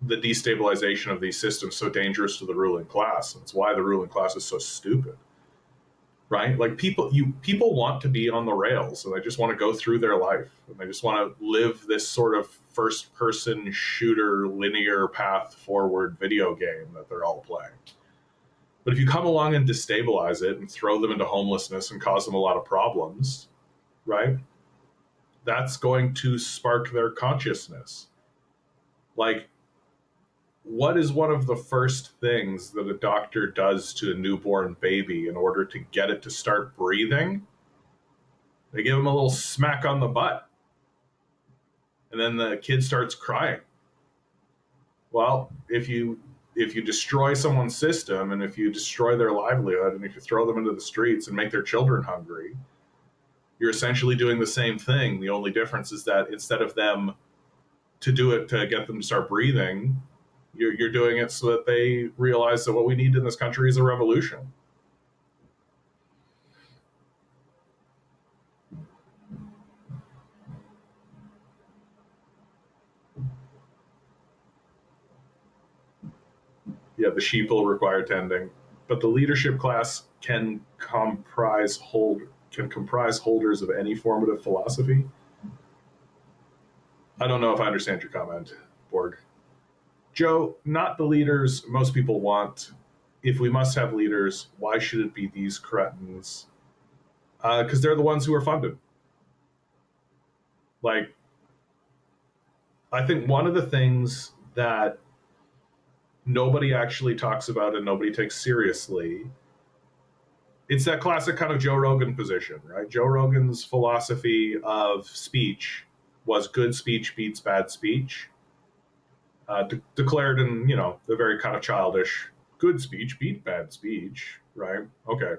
the destabilization of these systems so dangerous to the ruling class. It's why the ruling class is so stupid, right? Like people want to be on the rails and they just want to go through their life and they just want to live this sort of first person shooter linear path forward video game that they're all playing. But if you come along and destabilize it and throw them into homelessness and cause them a lot of problems, right? That's going to spark their consciousness. Like, what is one of the first things that a doctor does to a newborn baby in order to get it to start breathing? They give him a little smack on the butt. And then the kid starts crying. Well, if you destroy someone's system and if you destroy their livelihood and if you throw them into the streets and make their children hungry, you're essentially doing the same thing. The only difference is that instead of them to do it to get them to start breathing, you're doing it so that they realize that what we need in this country is a revolution. Yeah, the sheep will require tending, but the leadership class can comprise holders of any formative philosophy. I don't know if I understand your comment, Borg. Joe, not the leaders most people want. If we must have leaders, why should it be these cretins? Because they're the ones who are funded. Like, I think one of the things that nobody actually talks about and nobody takes seriously, it's that classic kind of Joe Rogan position, right? Joe Rogan's philosophy of speech was good speech beats bad speech, declared in, the very kind of childish good speech beat bad speech, right? Okay.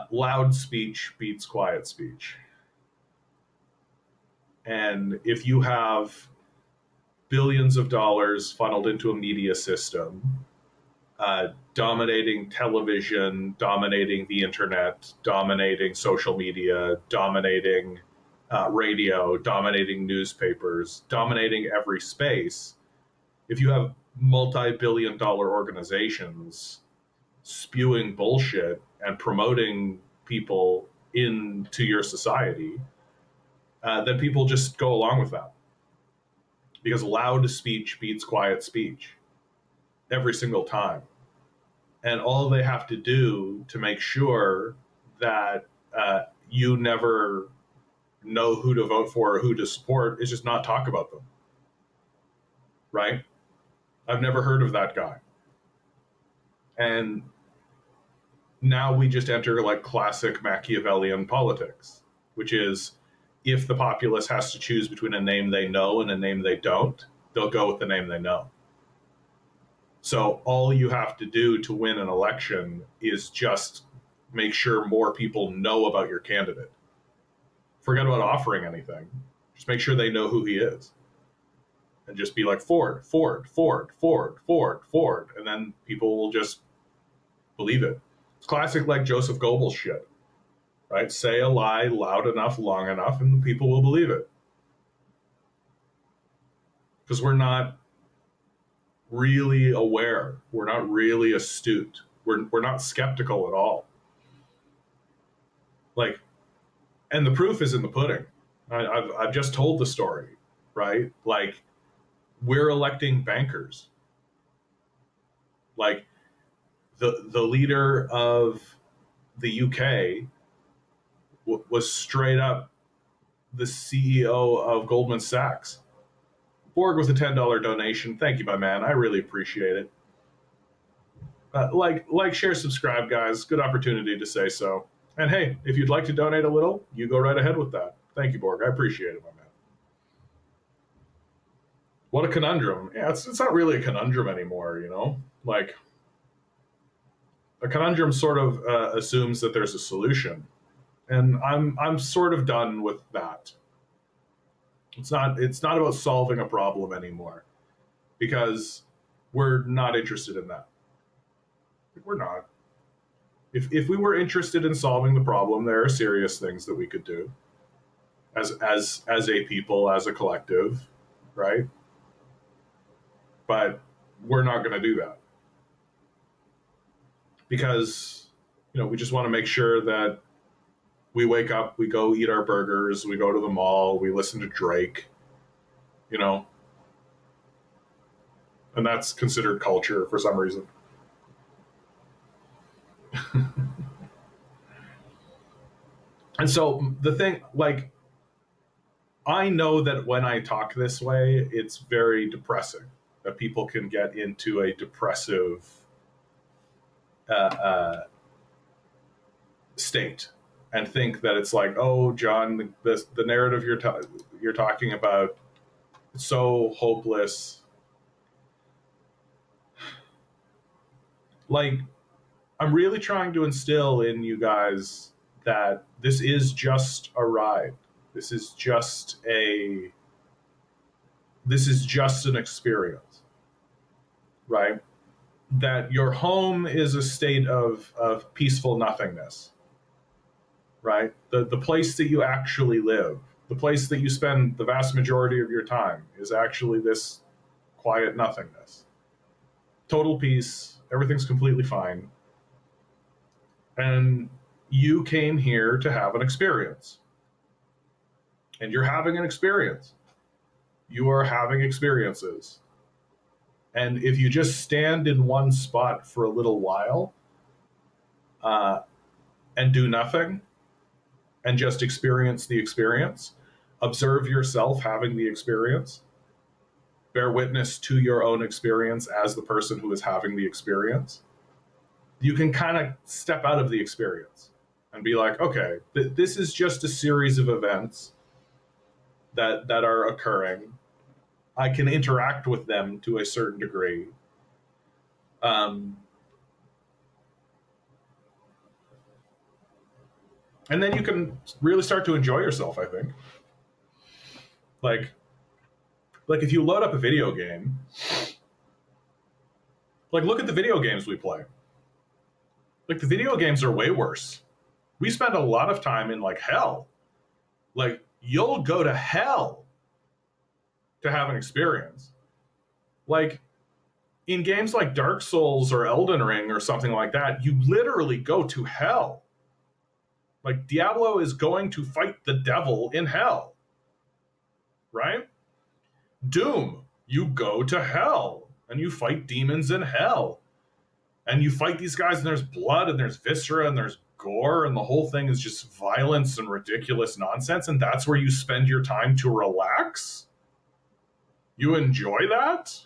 Loud speech beats quiet speech. And if you have billions of dollars funneled into a media system, dominating television, dominating the internet, dominating social media, dominating radio, dominating newspapers, dominating every space, if you have multi-billion-dollar organizations spewing bullshit and promoting people into your society, then people just go along with that, because loud speech beats quiet speech every single time. And all they have to do to make sure that you never know who to vote for or who to support is just not talk about them. Right? I've never heard of that guy. And now we just enter like classic Machiavellian politics, which is if the populace has to choose between a name they know and a name they don't, they'll go with the name they know. So all you have to do to win an election is just make sure more people know about your candidate. Forget about offering anything. Just make sure they know who he is. And just be like, Ford, Ford, Ford, Ford, Ford, Ford. And then people will just believe it. It's classic like Joseph Goebbels shit, right? Say a lie loud enough, long enough, and people will believe it. Because we're not really aware. We're not really astute. We're not skeptical at all. Like, and the proof is in the pudding. I've just told the story, right? Like, we're electing bankers. Like, the leader of the UK was straight up the CEO of Goldman Sachs. Borg with a $10 donation. Thank you, my man. I really appreciate it. Like, share, subscribe, guys. Good opportunity to say so. And hey, if you'd like to donate a little, you go right ahead with that. Thank you, Borg. I appreciate it, my man. What a conundrum. Yeah, it's not really a conundrum anymore, you know? Like, a conundrum sort of assumes that there's a solution. And I'm sort of done with that. It's not about solving a problem anymore, because we're not interested in that. We're not. If we were interested in solving the problem, there are serious things that we could do as a people, as a collective, right? But we're not going to do that, because we just want to make sure that we wake up, we go eat our burgers, we go to the mall, we listen to Drake, and that's considered culture for some reason. And so the thing, like, I know that when I talk this way, it's very depressing, that people can get into a depressive state and think that it's like, oh, John, the narrative you're talking about, it's so hopeless. Like, I'm really trying to instill in you guys that this is just a ride. This is just an experience, right? That your home is a state of peaceful nothingness, right? The place that you actually live, the place that you spend the vast majority of your time, is actually this quiet nothingness. Total peace, everything's completely fine. And you came here to have an experience. And you're having an experience. You are having experiences. And if you just stand in one spot for a little while and do nothing and just experience the experience, observe yourself having the experience, bear witness to your own experience as the person who is having the experience, you can kind of step out of the experience and be like, okay, this is just a series of events that are occurring. I can interact with them to a certain degree. And then you can really start to enjoy yourself, I think. Like if you load up a video game, like, look at the video games we play. Like, the video games are way worse. We spend a lot of time in, like, hell. Like, you'll go to hell to have an experience. Like, in games like Dark Souls or Elden Ring or something like that, you literally go to hell. Like Diablo is going to fight the devil in hell, right? Doom, you go to hell and you fight demons in hell. And you fight these guys and there's blood and there's viscera and there's gore and the whole thing is just violence and ridiculous nonsense. And that's where you spend your time to relax? You enjoy that?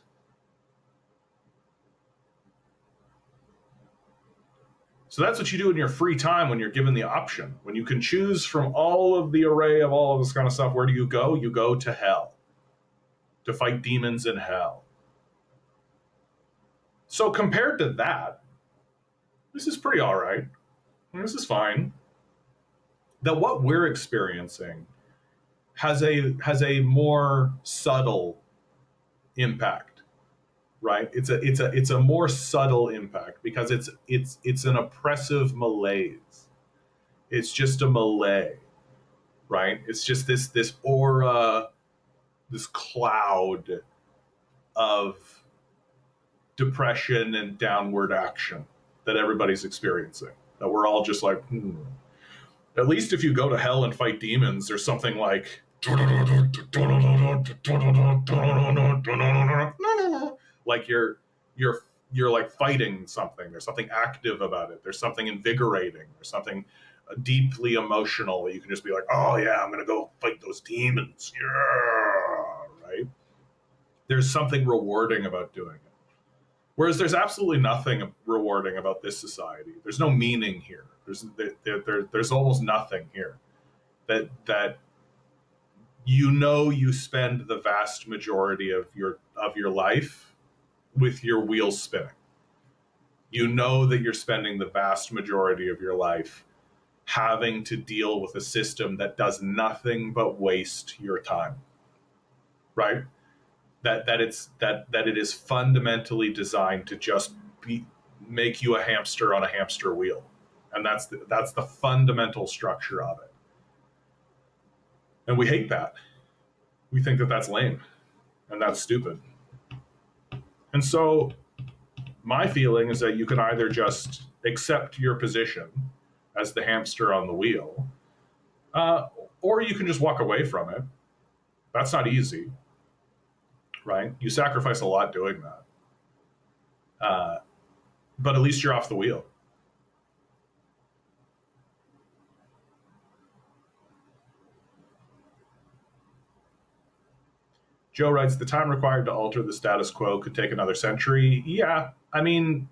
So that's what you do in your free time when you're given the option. When you can choose from all of the array of all of this kind of stuff, where do you go? You go to hell. To fight demons in hell. So compared to that, this is pretty all right. This is fine. That what we're experiencing has a more subtle impact, right? It's a more subtle impact because it's an oppressive malaise. It's just a malaise, right? It's just this aura, this cloud of depression and downward action that everybody's experiencing. That we're all just like, At least if you go to hell and fight demons, there's something like like you're like fighting something. There's something active about it. There's something invigorating. There's something deeply emotional that you can just be like, oh yeah, I'm gonna go fight those demons. Yeah, right? There's something rewarding about doing it. Whereas there's absolutely nothing rewarding about this society. There's no meaning here. There's almost nothing here. That you spend the vast majority of your life with your wheels spinning. You know that you're spending the vast majority of your life having to deal with a system that does nothing but waste your time. Right? That it is fundamentally designed to just make you a hamster on a hamster wheel, and that's the fundamental structure of it. And we hate that. We think that that's lame, and that's stupid. And so, my feeling is that you can either just accept your position as the hamster on the wheel, or you can just walk away from it. That's not easy. Right? You sacrifice a lot doing that. But at least you're off the wheel. Joe writes, the time required to alter the status quo could take another century. Yeah, I mean,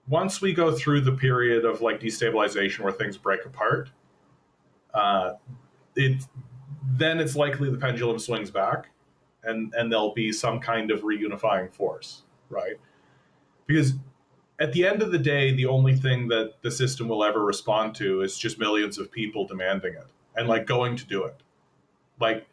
once we go through the period of like destabilization where things break apart, then it's likely the pendulum swings back and there'll be some kind of reunifying force, right? Because at the end of the day, the only thing that the system will ever respond to is just millions of people demanding it and like going to do it. Like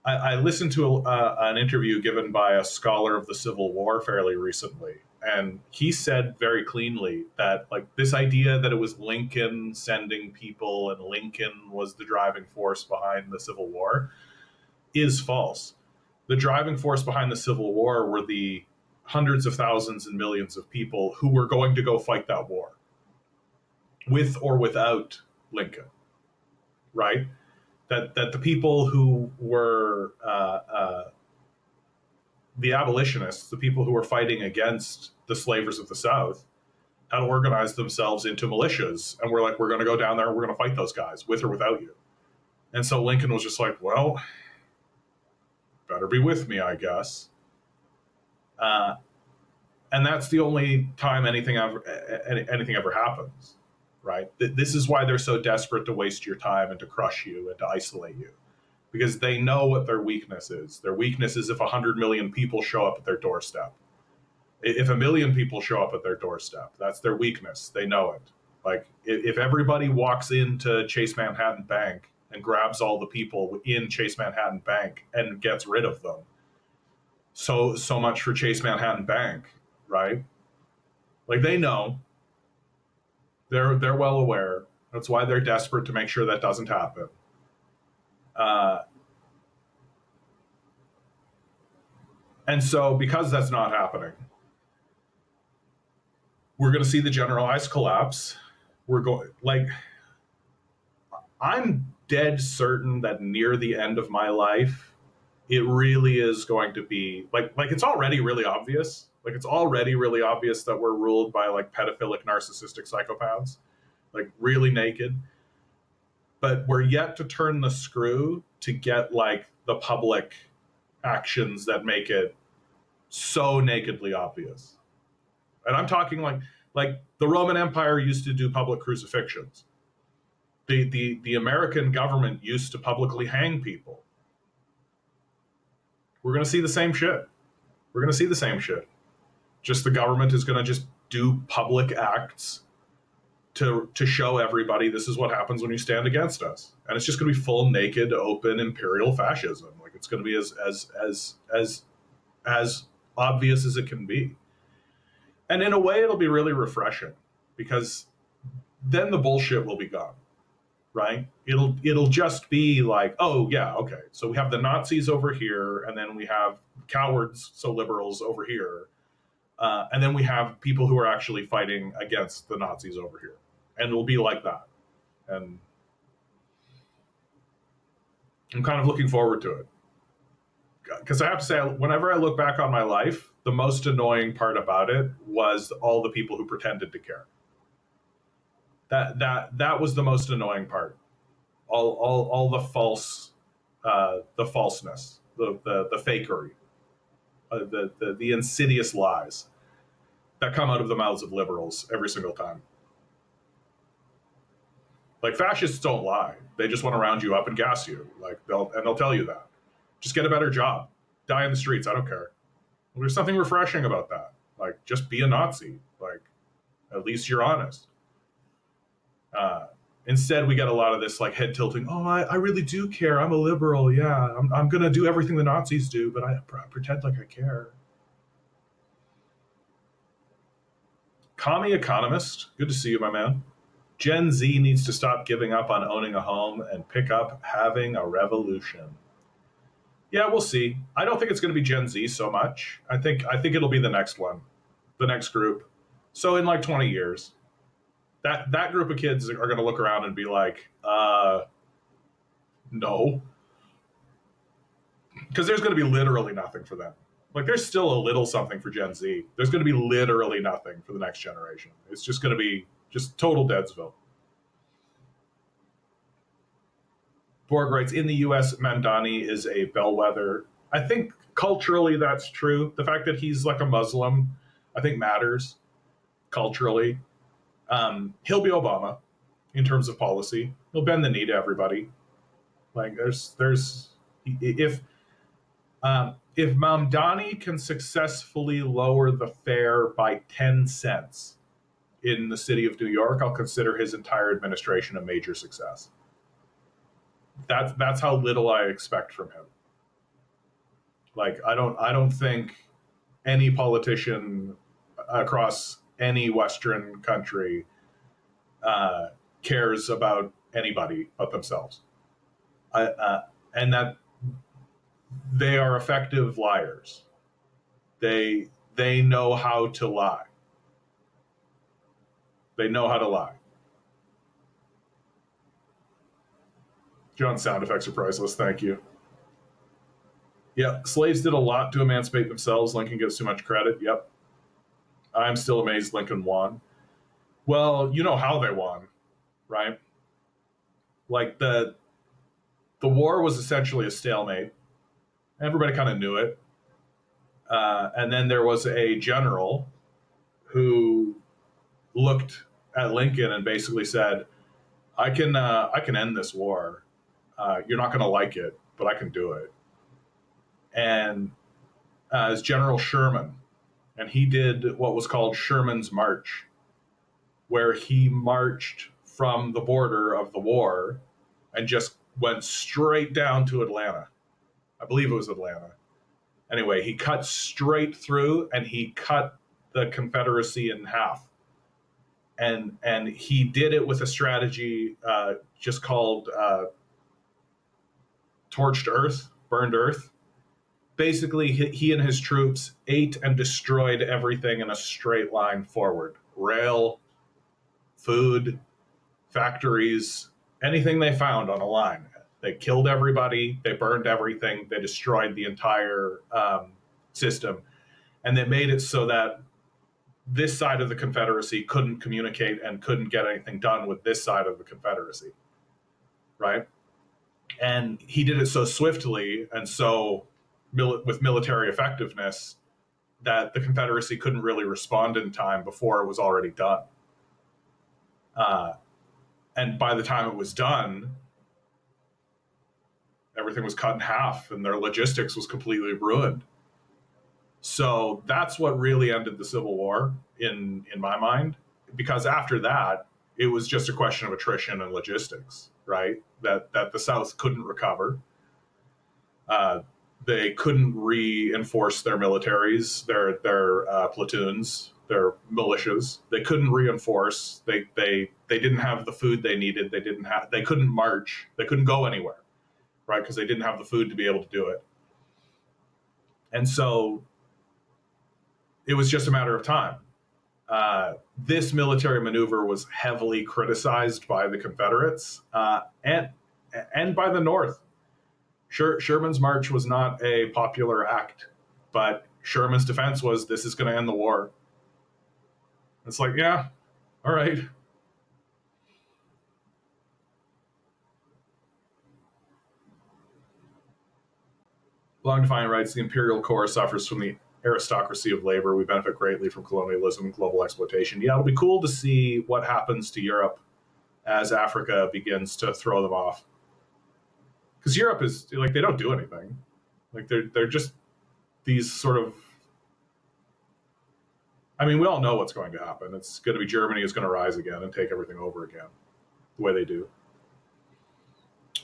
I listened to an interview given by a scholar of the Civil War fairly recently, and he said very cleanly that like this idea that it was Lincoln sending people and Lincoln was the driving force behind the Civil War is false. The driving force behind the Civil War were the hundreds of thousands and millions of people who were going to go fight that war, with or without Lincoln, right? That the people who were the abolitionists, the people who were fighting against the slavers of the South, had organized themselves into militias, and we're like, we're going to go down there and we're going to fight those guys, with or without you. And so Lincoln was just like, well, better be with me, I guess. And that's the only time anything ever happens, right? This is why they're so desperate to waste your time and to crush you and to isolate you, because they know what their weakness is. Their weakness is if 100 million people show up at their doorstep. If 1 million people show up at their doorstep, that's their weakness. They know it. Like if everybody walks into Chase Manhattan Bank and grabs all the people in Chase Manhattan Bank and gets rid of them, so much for Chase Manhattan Bank, right? Like they know. They're well aware. That's why they're desperate to make sure that doesn't happen. And so, because that's not happening, we're going to see the generalized collapse. We're going, like, I'm dead certain that near the end of my life, it really is going to be like it's already really obvious. Like, it's already really obvious that we're ruled by like pedophilic, narcissistic psychopaths, like really naked. But we're yet to turn the screw to get like the public actions that make it so nakedly obvious. And I'm talking like the Roman Empire used to do public crucifixions. The American government used to publicly hang people. We're going to see the same shit. We're going to see the same shit. Just the government is going to just do public acts to show everybody this is what happens when you stand against us, and it's just going to be full naked, open imperial fascism. Like, it's going to be as obvious as it can be, and in a way, it'll be really refreshing because then the bullshit will be gone. Right? It'll just be like, oh yeah, okay. So we have the Nazis over here, and then we have cowards, so liberals over here, and then we have people who are actually fighting against the Nazis over here, and it'll be like that. And I'm kind of looking forward to it because I have to say, whenever I look back on my life, the most annoying part about it was all the people who pretended to care. That was the most annoying part. All the the falseness, the fakery, the insidious lies that come out of the mouths of liberals every single time. Like, fascists don't lie; they just want to round you up and gas you. Like, they'll tell you that. Just get a better job, die in the streets. I don't care. Well, there's something refreshing about that. Like, just be a Nazi. Like, at least you're honest. Instead, we get a lot of this like head tilting. Oh, I really do care. I'm a liberal. Yeah, I'm going to do everything the Nazis do, but I pretend like I care. Commie Economist, good to see you, my man. Gen Z needs to stop giving up on owning a home and pick up having a revolution. Yeah, we'll see. I don't think it's going to be Gen Z so much. I think it'll be the next one, the next group. So in like 20 years, that group of kids are going to look around and be like, no. Because there's going to be literally nothing for them. Like, there's still a little something for Gen Z. There's going to be literally nothing for the next generation. It's just going to be just total Deadsville. Borg writes, in the US, Mamdani is a bellwether. I think culturally that's true. The fact that he's like a Muslim, I think matters culturally. He'll be Obama in terms of policy. He'll bend the knee to everybody. Like, if Mamdani can successfully lower the fare by 10 cents in the city of New York, I'll consider his entire administration a major success. That's how little I expect from him. Like, I don't think any politician across any Western country cares about anybody but themselves, and that they are effective liars. They know how to lie. They know how to lie. John's sound effects are priceless. Thank you. Yeah, slaves did a lot to emancipate themselves. Lincoln gets too much credit. Yep. I'm still amazed Lincoln won. Well, you know how they won, right? Like, the war was essentially a stalemate. Everybody kind of knew it. And then there was a general who looked at Lincoln and basically said, I can end this war. You're not going to like it, but I can do it. And as General Sherman, and he did what was called Sherman's March, where he marched from the border of the war and just went straight down to Atlanta. I believe it was Atlanta. Anyway, he cut straight through and he cut the Confederacy in half. And he did it with a strategy just called torched earth, burned earth. basically he and his troops ate and destroyed everything in a straight line forward. Rail, food, factories, anything they found on a line. They killed everybody, they burned everything, they destroyed the entire system, and they made it so that this side of the Confederacy couldn't communicate and couldn't get anything done with this side of the Confederacy, right? And he did it so swiftly and so with military effectiveness that the Confederacy couldn't really respond in time before it was already done. And by the time it was done, everything was cut in half and their logistics was completely ruined. So that's what really ended the Civil War in my mind, because after that, it was just a question of attrition and logistics, right? That the South couldn't recover. They couldn't reinforce their militaries, their platoons, their militias. They couldn't reinforce. They didn't have the food they needed. They couldn't march. They couldn't go anywhere, right? Because they didn't have the food to be able to do it. And so it was just a matter of time. This military maneuver was heavily criticized by the Confederates and by the North. Sherman's march was not a popular act, but Sherman's defense was, this is going to end the war. It's like, yeah, all right. Long Defiant writes, the imperial core suffers from the aristocracy of labor. We benefit greatly from colonialism and global exploitation. Yeah, it'll be cool to see what happens to Europe as Africa begins to throw them off. Because Europe is, like, they don't do anything. Like, they're just these sort of... I mean, we all know what's going to happen. It's going to be Germany is going to rise again and take everything over again, the way they do.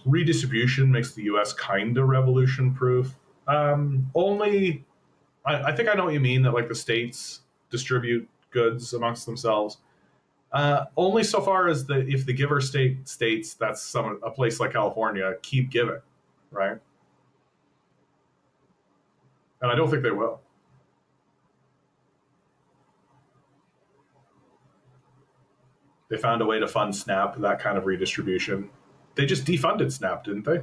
Redistribution makes the U.S. kind of revolution-proof. Only... I think I know what you mean, that, like, the states distribute goods amongst themselves. Only so far as if the giver states, that's a place like California, keep giving, right? And I don't think they will. They found a way to fund SNAP, that kind of redistribution. They just defunded SNAP, didn't they?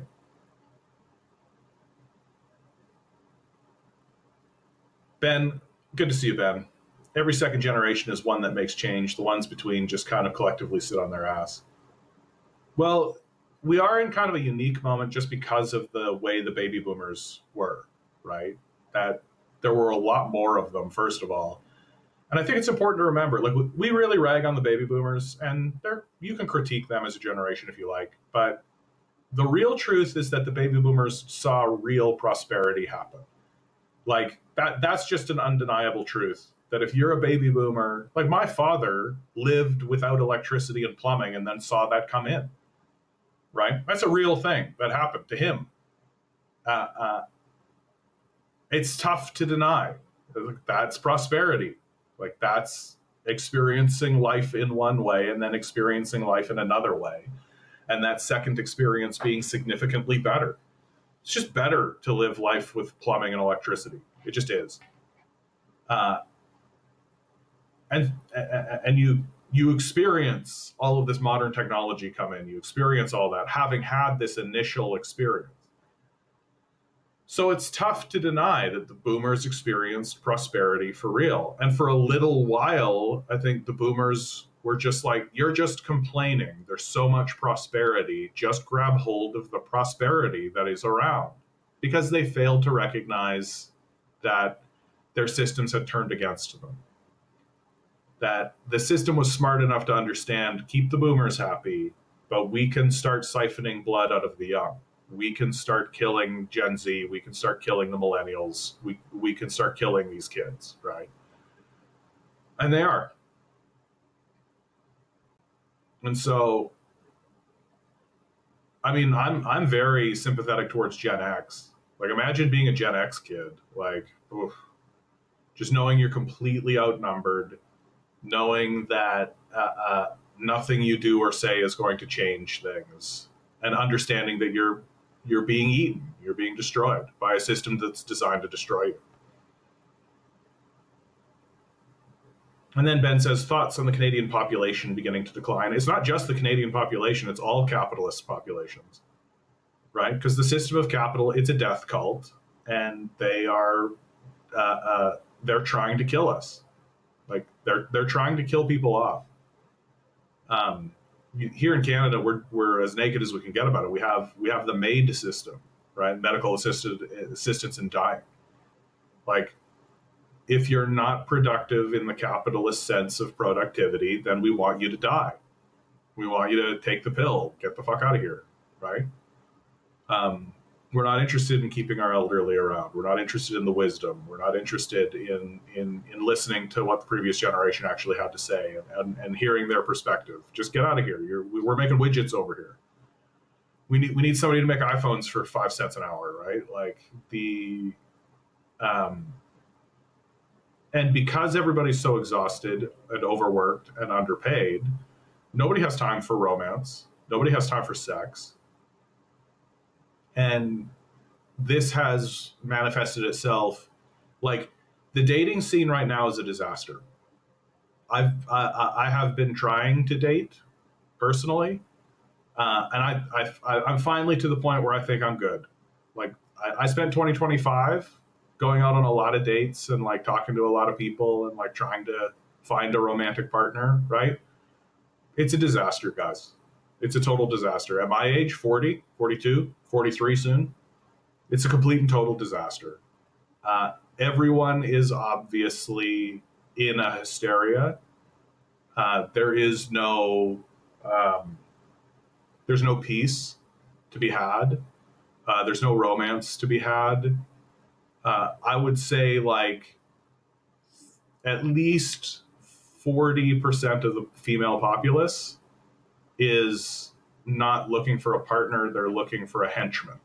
Ben, good to see you, Ben. Every second generation is one that makes change. The ones between just kind of collectively sit on their ass. Well, we are in kind of a unique moment just because of the way the baby boomers were, right? That there were a lot more of them, first of all. And I think it's important to remember, like, we really rag on the baby boomers, and you can critique them as a generation if you like, but the real truth is that the baby boomers saw real prosperity happen. Like, that's just an undeniable truth. That if you're a baby boomer, like my father lived without electricity and plumbing and then saw that come in, right? That's a real thing that happened to him. It's tough to deny. That's prosperity. Like, that's experiencing life in one way and then experiencing life in another way. And that second experience being significantly better. It's just better to live life with plumbing and electricity. It just is. And you experience all of this modern technology come in. You experience all that, having had this initial experience. So it's tough to deny that the boomers experienced prosperity for real. And for a little while, I think the boomers were just like, you're just complaining. There's so much prosperity. Just grab hold of the prosperity that is around. Because they failed to recognize that their systems had turned against them. That the system was smart enough to understand, keep the boomers happy, but we can start siphoning blood out of the young. We can start killing Gen Z. We can start killing the millennials. We can start killing these kids, right? And they are. And so, I mean, I'm very sympathetic towards Gen X. Like, imagine being a Gen X kid. Like, oof, just knowing you're completely outnumbered, knowing that nothing you do or say is going to change things, and understanding that you're you're being eaten. You're being destroyed by a system that's designed to destroy you. And then Ben says, thoughts on the Canadian population beginning to decline. It's not just the Canadian population, it's all capitalist populations, right? Because the system of capital, it's a death cult, and they're trying to kill us. Like they're trying to kill people off. Here in Canada, we're as naked as we can get about it. We have the MAID system, right? Medical assistance in dying. Like, if you're not productive in the capitalist sense of productivity, then we want you to die. We want you to take the pill, get the fuck out of here, right? We're not interested in keeping our elderly around. We're not interested in the wisdom. We're not interested in listening to what the previous generation actually had to say and hearing their perspective. Just get out of here. We're making widgets over here. We need somebody to make iPhones for 5 cents an hour, right? Like and because everybody's so exhausted and overworked and underpaid, nobody has time for romance. Nobody has time for sex. And this has manifested itself, like, the dating scene right now is a disaster. I have been trying to date personally, and I'm finally to the point where I think I'm good. Like, I spent 2025 going out on a lot of dates and like talking to a lot of people and like trying to find a romantic partner, right? It's a disaster, guys. It's a total disaster. At my age, 40, 42, 43 soon, it's a complete and total disaster. Everyone is obviously in a hysteria. There's no peace to be had. There's no romance to be had. I would say like at least 40% of the female populace is not looking for a partner. They're looking for a henchman.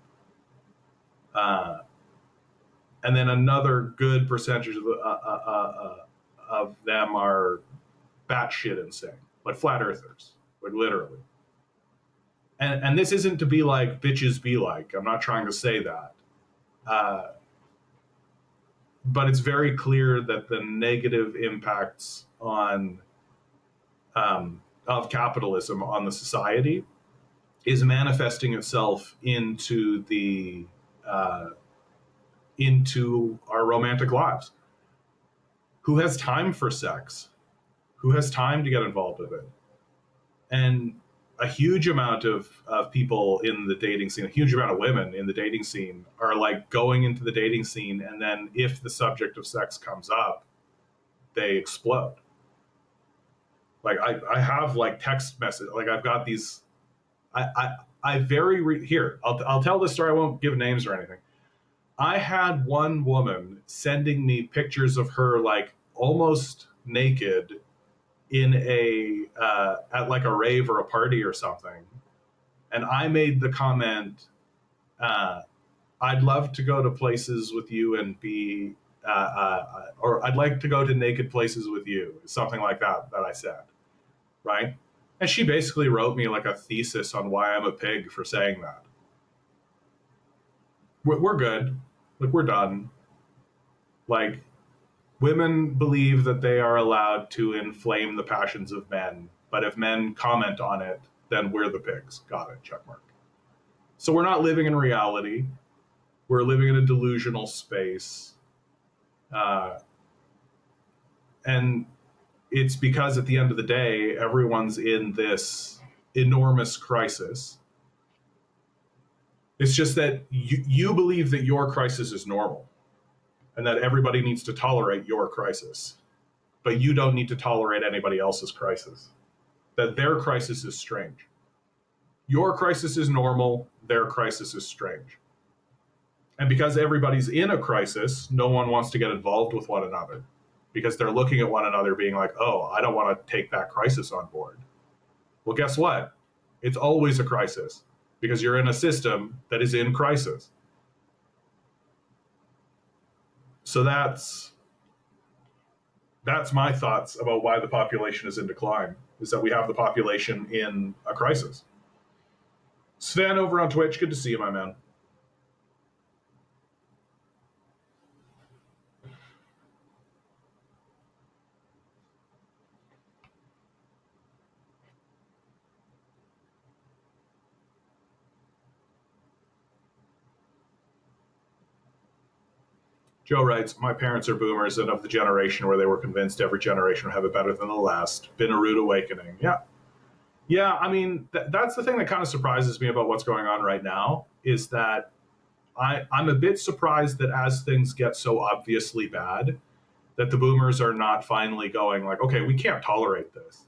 And then another good percentage of them are batshit insane, like flat earthers, like literally. And this isn't to be like bitches be like. I'm not trying to say that. But it's very clear that the negative impacts of capitalism on the society is manifesting itself into our romantic lives. Who has time for sex? Who has time to get involved with it? And a huge amount of people in the dating scene, a huge amount of women in the dating scene are like going into the dating scene, and then if the subject of sex comes up, they explode. Like I have like text message, like I've got these. Here. I'll tell this story. I won't give names or anything. I had one woman sending me pictures of her like almost naked in at like a rave or a party or something, and I made the comment, "I'd love to go to places with you and be, or I'd like to go to naked places with you," something like that I said, right? And she basically wrote me like a thesis on why I'm a pig for saying that. We're good, like we're done. Like, women believe that they are allowed to inflame the passions of men, but if men comment on it, then we're the pigs. Got it, check mark. So we're not living in reality. We're living in a delusional space. And it's because at the end of the day, everyone's in this enormous crisis. It's just that you believe that your crisis is normal and that everybody needs to tolerate your crisis, but you don't need to tolerate anybody else's crisis. That their crisis is strange. Your crisis is normal, their crisis is strange. And because everybody's in a crisis, no one wants to get involved with one another because they're looking at one another being like, oh, I don't want to take that crisis on board. Well, guess what? It's always a crisis because you're in a system that is in crisis. So that's my thoughts about why the population is in decline, is that we have the population in a crisis. Sven over on Twitch, good to see you, my man. Joe writes, my parents are boomers and of the generation where they were convinced every generation would have it better than the last. Been a rude awakening. Yeah. Yeah, I mean, that's the thing that kind of surprises me about what's going on right now is that I'm a bit surprised that as things get so obviously bad, that the boomers are not finally going like, okay, we can't tolerate this.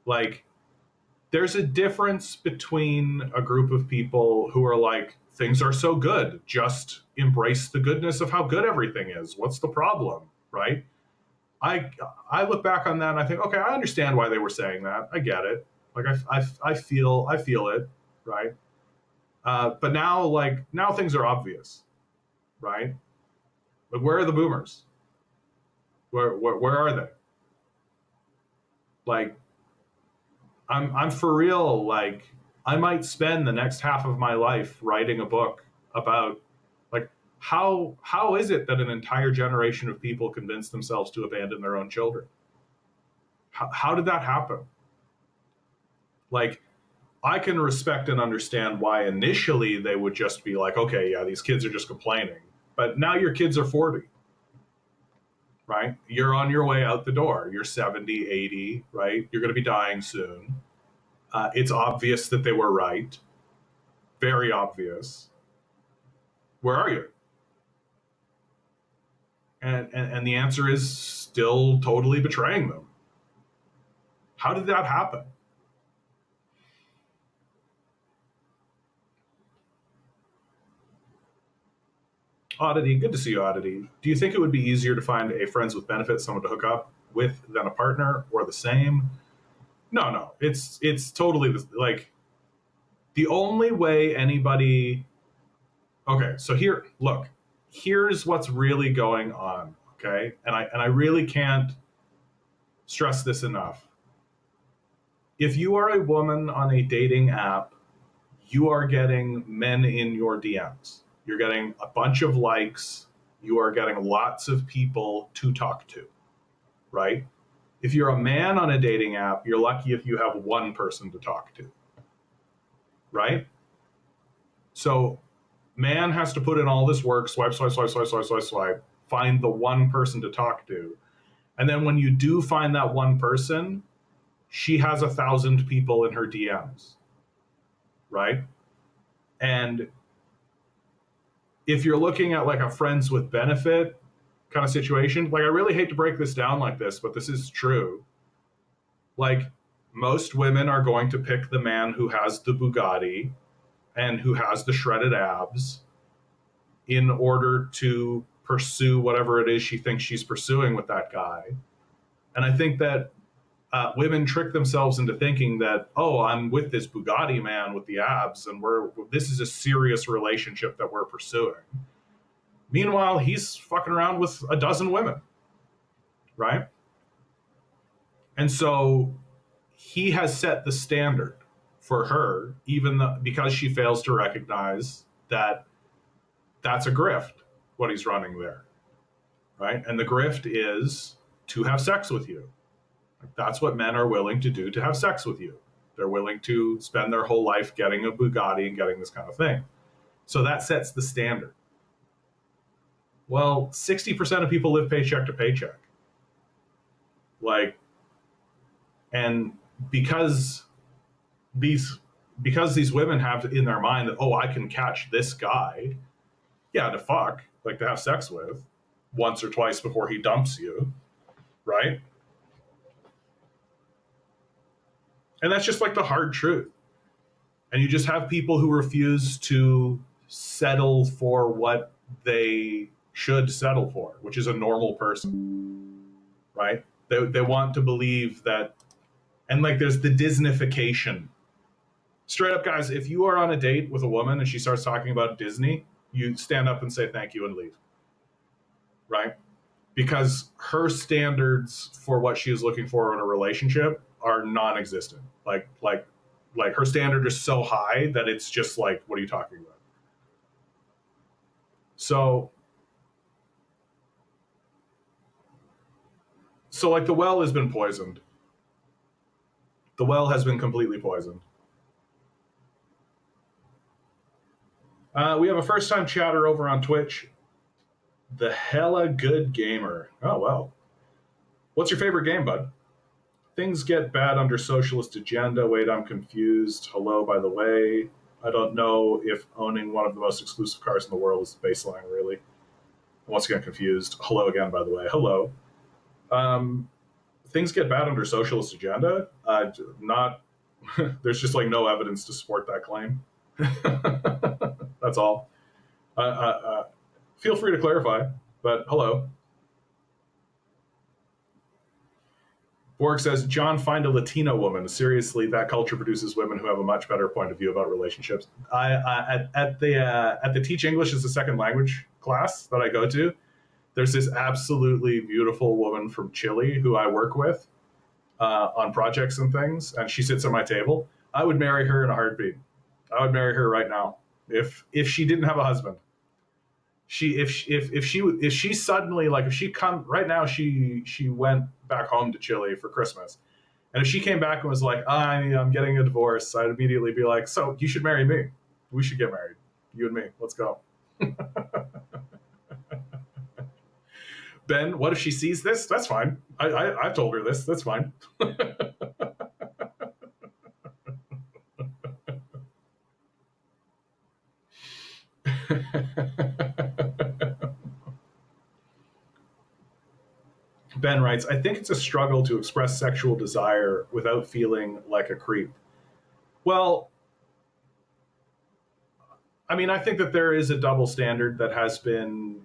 Like, there's a difference between a group of people who are like, things are so good, just embrace the goodness of how good everything is. What's the problem, right? I I look back on that and I think, okay, I understand why they were saying that. I get it. Like I feel it, right? But now, like now, things are obvious, right? Like where are the boomers? Where are they? Like I'm for real. Like I might spend the next half of my life writing a book about like how is it that an entire generation of people convinced themselves to abandon their own children? How did that happen? Like I can respect and understand why initially they would just be like, okay, yeah, these kids are just complaining. But now your kids are 40, right? You're on your way out the door. You're 70, 80, right? You're going to be dying soon. It's obvious that they were right. Very obvious. Where are you? And the answer is still totally betraying them. How did that happen? Oddity, good to see you, Oddity. Do you think it would be easier to find a friends with benefits, someone to hook up with, than a partner, or the same? No. It's totally like the only way anybody. Okay, so here, look, here's what's really going on. Okay, and I really can't stress this enough. If you are a woman on a dating app, you are getting men in your DMs. You're getting a bunch of likes. You are getting lots of people to talk to, right? If you're a man on a dating app, you're lucky if you have one person to talk to, right? So, man has to put in all this work, swipe, find the one person to talk to. And then when you do find that one person, she has 1,000 people in her DMs, right? And if you're looking at like a friends with benefit kind of situation, like I really hate to break this down like this, but this is true. Like most women are going to pick the man who has the Bugatti and who has the shredded abs in order to pursue whatever it is she thinks she's pursuing with that guy. And I think that women trick themselves into thinking that, oh, I'm with this Bugatti man with the abs, and this is a serious relationship that we're pursuing. Meanwhile, he's fucking around with a dozen women, right? And so he has set the standard for her, because she fails to recognize that that's a grift, what he's running there, right? And the grift is to have sex with you. That's what men are willing to do to have sex with you. They're willing to spend their whole life getting a Bugatti and getting this kind of thing. So that sets the standard. Well, 60% of people live paycheck to paycheck. Like, and because these women have in their mind that, oh, I can catch this guy, yeah, to fuck, like to have sex with once or twice before he dumps you, right? And that's just like the hard truth. And you just have people who refuse to settle for what they should settle for, which is a normal person, right? They want to believe that, and like there's the Disneyfication. Straight up, guys, if you are on a date with a woman and she starts talking about Disney, you stand up and say thank you and leave, right? Because her standards for what she is looking for in a relationship are non-existent. Like her standard is so high that it's just like, what are you talking about? So like the well has been poisoned. The well has been completely poisoned. We have a first-time chatter over on Twitch. The hella good gamer. Oh well. What's your favorite game, bud? Things get bad under socialist agenda. Wait, I'm confused. Hello, by the way. I don't know if owning one of the most exclusive cars in the world is the baseline, really. Once again, confused. Hello again, by the way. Hello. Um, things get bad under socialist agenda. Not. There's just like no evidence to support that claim. That's all. Feel free to clarify, but hello. Borg says, John, find a Latina woman. Seriously, that culture produces women who have a much better point of view about relationships. At the Teach English as a Second Language class that I go to, there's this absolutely beautiful woman from Chile who I work with on projects and things, and she sits at my table. I would marry her in a heartbeat. I would marry her right now if she didn't have a husband. If she suddenly, like, if she come right now, she went back home to Chile for Christmas, and if she came back and was like, I'm getting a divorce, I'd immediately be like, so you should marry me. We should get married, you and me. Let's go. Ben, what if she sees this? That's fine. I've told her this. That's fine. Ben writes, I think it's a struggle to express sexual desire without feeling like a creep. Well, I mean, I think that there is a double standard that has been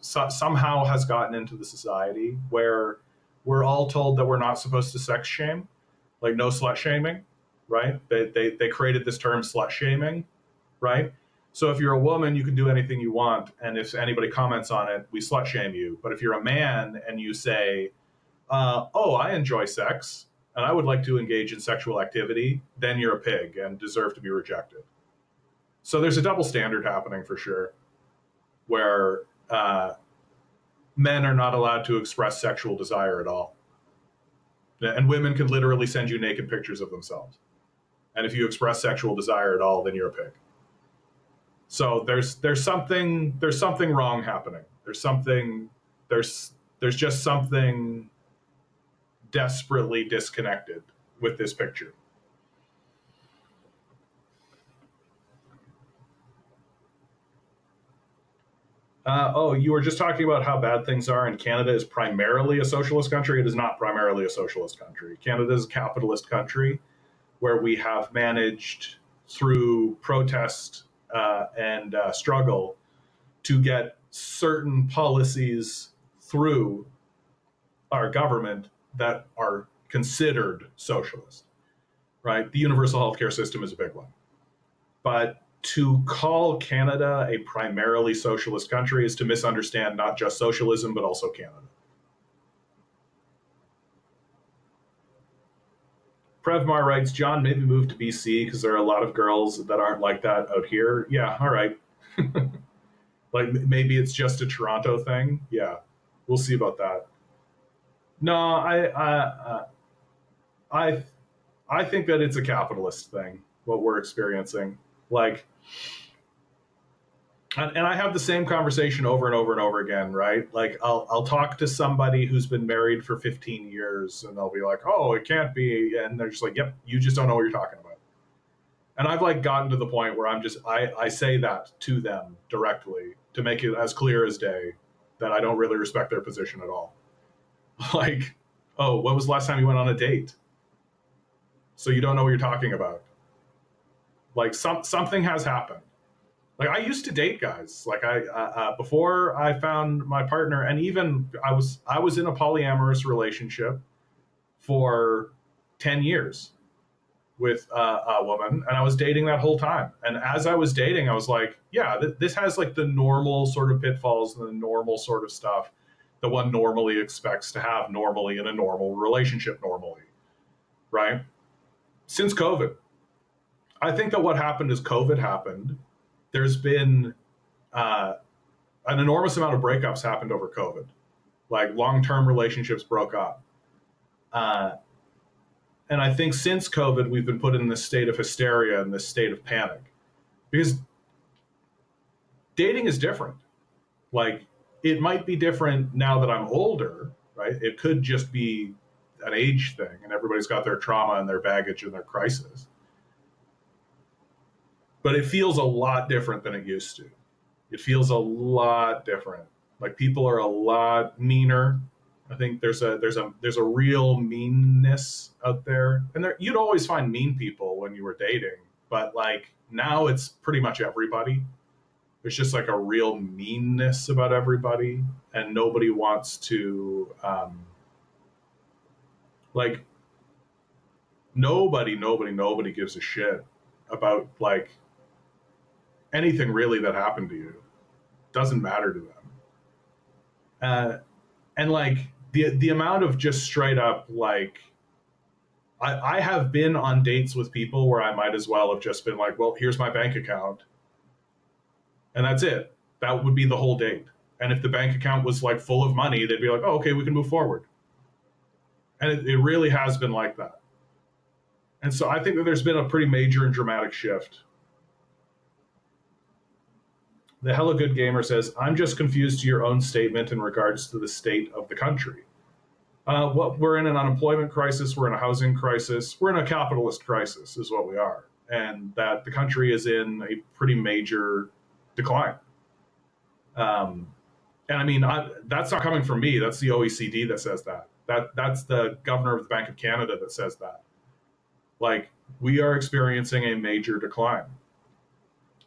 somehow has gotten into the society where we're all told that we're not supposed to sex shame, like no slut shaming, right? They created this term slut shaming, right? So if you're a woman, you can do anything you want, and if anybody comments on it, we slut shame you. But if you're a man and you say, "Oh, I enjoy sex and I would like to engage in sexual activity," then you're a pig and deserve to be rejected. So there's a double standard happening for sure, where men are not allowed to express sexual desire at all, and women can literally send you naked pictures of themselves. And if you express sexual desire at all, then you're a pig. So there's something wrong happening. There's just something desperately disconnected with this picture. You were just talking about how bad things are, and Canada is primarily a socialist country. It is not primarily a socialist country. Canada is a capitalist country where we have managed through protest and struggle to get certain policies through our government that are considered socialist, right? The universal healthcare system is a big one. But to call Canada a primarily socialist country is to misunderstand not just socialism, but also Canada. Prevmar writes, John, maybe move to BC because there are a lot of girls that aren't like that out here. Yeah, all right. Like maybe it's just a Toronto thing. Yeah, we'll see about that. No, I think that it's a capitalist thing, what we're experiencing. Like, and I have the same conversation over and over and over again, right? Like, I'll talk to somebody who's been married for 15 years, and they'll be like, "Oh, it can't be," and they're just like, "Yep, you just don't know what you're talking about." And I've like gotten to the point where I say that to them directly to make it as clear as day that I don't really respect their position at all. Like, oh, when was the last time you went on a date? So you don't know what you're talking about. Like something has happened. Like I used to date guys. Like I before I found my partner, and even I was in a polyamorous relationship for 10 years with a woman, and I was dating that whole time. And as I was dating, I was like, yeah, this has like the normal sort of pitfalls and the normal sort of stuff that one normally expects to have normally in a normal relationship normally, right? Since COVID, I think that what happened is COVID happened. There's been an enormous amount of breakups happened over COVID. Like long-term relationships broke up. And I think since COVID, we've been put in this state of hysteria and this state of panic because dating is different. Like it might be different now that I'm older, right? It could just be an age thing, and everybody's got their trauma and their baggage and their crisis. But it feels a lot different than it used to. It feels a lot different. Like people are a lot meaner. I think there's a real meanness out there, and you'd always find mean people when you were dating, but like now it's pretty much everybody. There's just like a real meanness about everybody, and nobody wants to like nobody gives a shit about like anything really that happened to you. Doesn't matter to them. And like the amount of just straight up like I have been on dates with people where I might as well have just been like, well, here's my bank account, and that's it. That would be the whole date. And if the bank account was like full of money, they'd be like, oh, okay, we can move forward. And it really has been like that. And so I think that there's been a pretty major and dramatic shift. The Hella Good Gamer says, I'm just confused to your own statement in regards to the state of the country. Well, we're in an unemployment crisis. We're in a housing crisis. We're in a capitalist crisis is what we are. And that the country is in a pretty major decline. And I mean, that's not coming from me. That's the OECD that says that. That's the governor of the Bank of Canada that says that. Like, we are experiencing a major decline.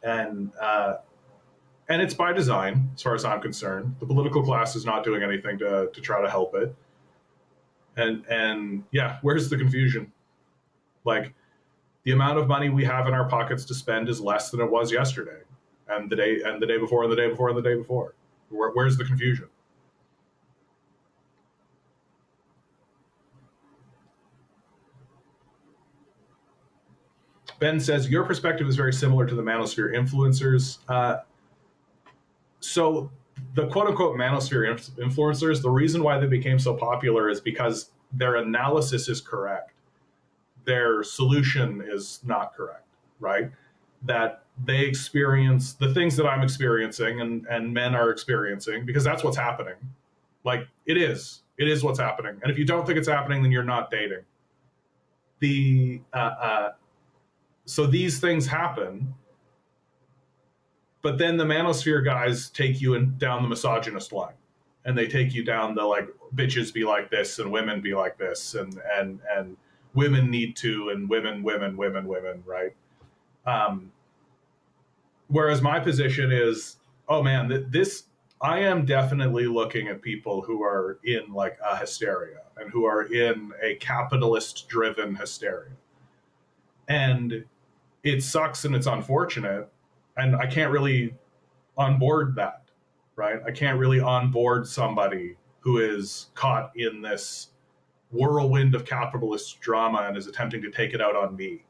And it's by design, as far as I'm concerned. The political class is not doing anything to try to help it. And yeah, where's the confusion? Like, the amount of money we have in our pockets to spend is less than it was yesterday, and the day before, and the day before, and the day before. Where's the confusion? Ben says, your perspective is very similar to the manosphere influencers. So the quote-unquote manosphere influencers, the reason why they became so popular is because their analysis is correct. Their solution is not correct, right? That they experience the things that I'm experiencing and men are experiencing, because that's what's happening. Like, it is what's happening. And if you don't think it's happening, then you're not dating. So these things happen, but then the manosphere guys take you down the misogynist line, and they take you down the like bitches be like this and women be like this and women need to and women, right? Whereas my position is, oh man, I am definitely looking at people who are in like a hysteria and who are in a capitalist driven hysteria. And it sucks and it's unfortunate. And I can't really onboard that, right? I can't really onboard somebody who is caught in this whirlwind of capitalist drama and is attempting to take it out on me.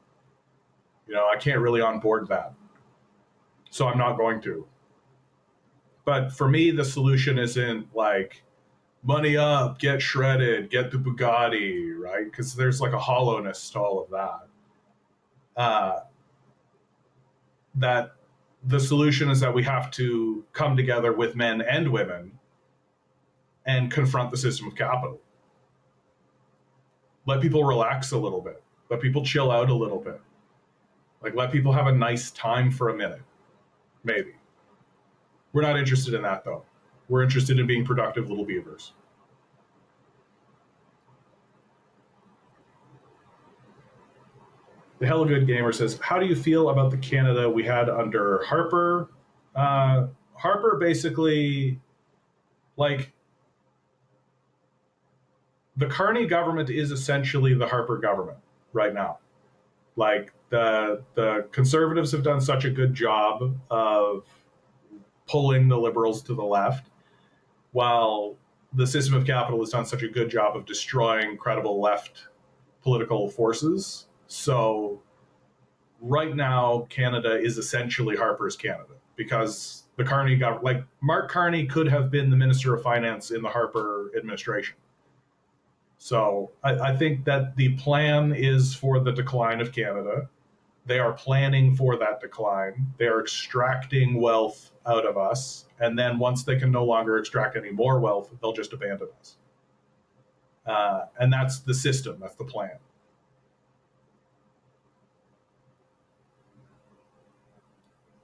You know, I can't really onboard that. So I'm not going to. But for me, the solution isn't like money up, get shredded, get the Bugatti, right? Because there's like a hollowness to all of that. That the solution is that we have to come together with men and women and confront the system of capital. Let people relax a little bit. Let people chill out a little bit. Like, let people have a nice time for a minute, maybe. We're not interested in that, though. We're interested in being productive little beavers. The Hella Good Gamer says, how do you feel about the Canada we had under Harper? Harper basically, like, the Carney government is essentially the Harper government right now. Like, the Conservatives have done such a good job of pulling the Liberals to the left, while the system of capital has done such a good job of destroying credible left political forces. So right now, Canada is essentially Harper's Canada, because the Carney government, like Mark Carney could have been the Minister of Finance in the Harper administration. So I think that the plan is for the decline of Canada. They are planning for that decline. They are extracting wealth out of us. And then once they can no longer extract any more wealth, they'll just abandon us. And that's the system, that's the plan.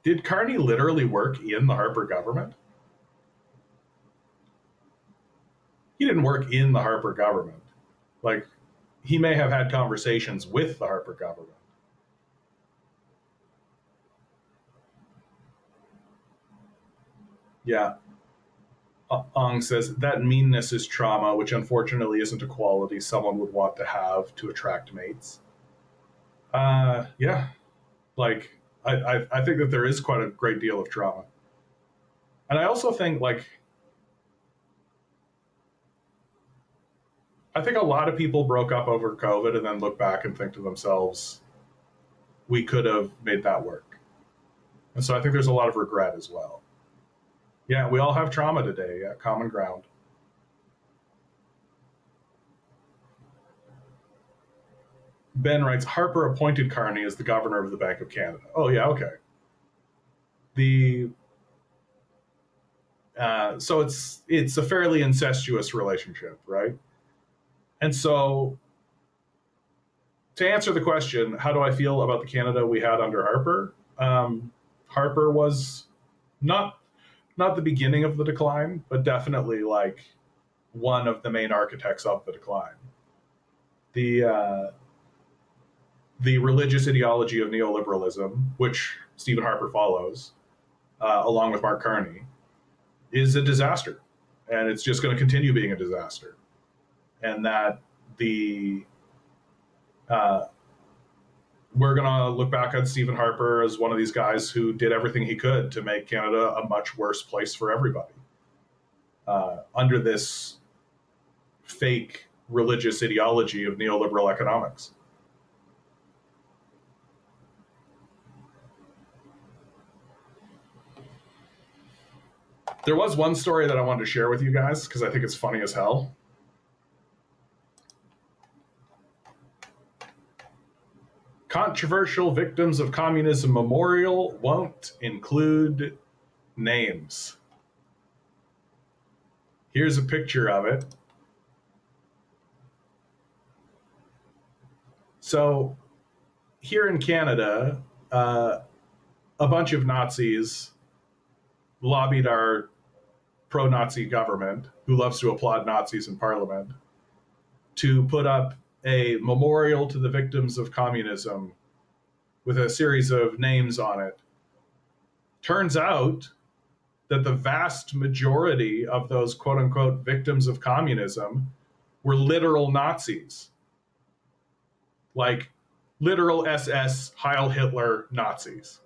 Did Carney literally work in the Harper government? He didn't work in the Harper government. Like, he may have had conversations with the Harper government. Yeah. Ong says that meanness is trauma, which unfortunately isn't a quality someone would want to have to attract mates. Yeah. Like, I think that there is quite a great deal of trauma. And I also think, like, I think a lot of people broke up over COVID and then look back and think to themselves, we could have made that work. And so I think there's a lot of regret as well. Yeah, we all have trauma today. Yeah, common ground. Ben writes, Harper appointed Carney as the governor of the Bank of Canada. Oh, yeah, okay. So it's a fairly incestuous relationship, right? And so to answer the question, how do I feel about the Canada we had under Harper? Harper was not the beginning of the decline, but definitely like one of the main architects of the decline. The religious ideology of neoliberalism, which Stephen Harper follows, along with Mark Carney, is a disaster, and it's just going to continue being a disaster. And that we're going to look back at Stephen Harper as one of these guys who did everything he could to make Canada a much worse place for everybody under this fake religious ideology of neoliberal economics. There was one story that I wanted to share with you guys because I think it's funny as hell. Controversial victims of communism memorial won't include names. Here's a picture of it. So here in Canada, a bunch of Nazis lobbied our pro-Nazi government, who loves to applaud Nazis in Parliament, to put up a memorial to the victims of communism with a series of names on it. Turns out that the vast majority of those quote-unquote victims of communism were literal Nazis. Like literal SS Heil Hitler Nazis.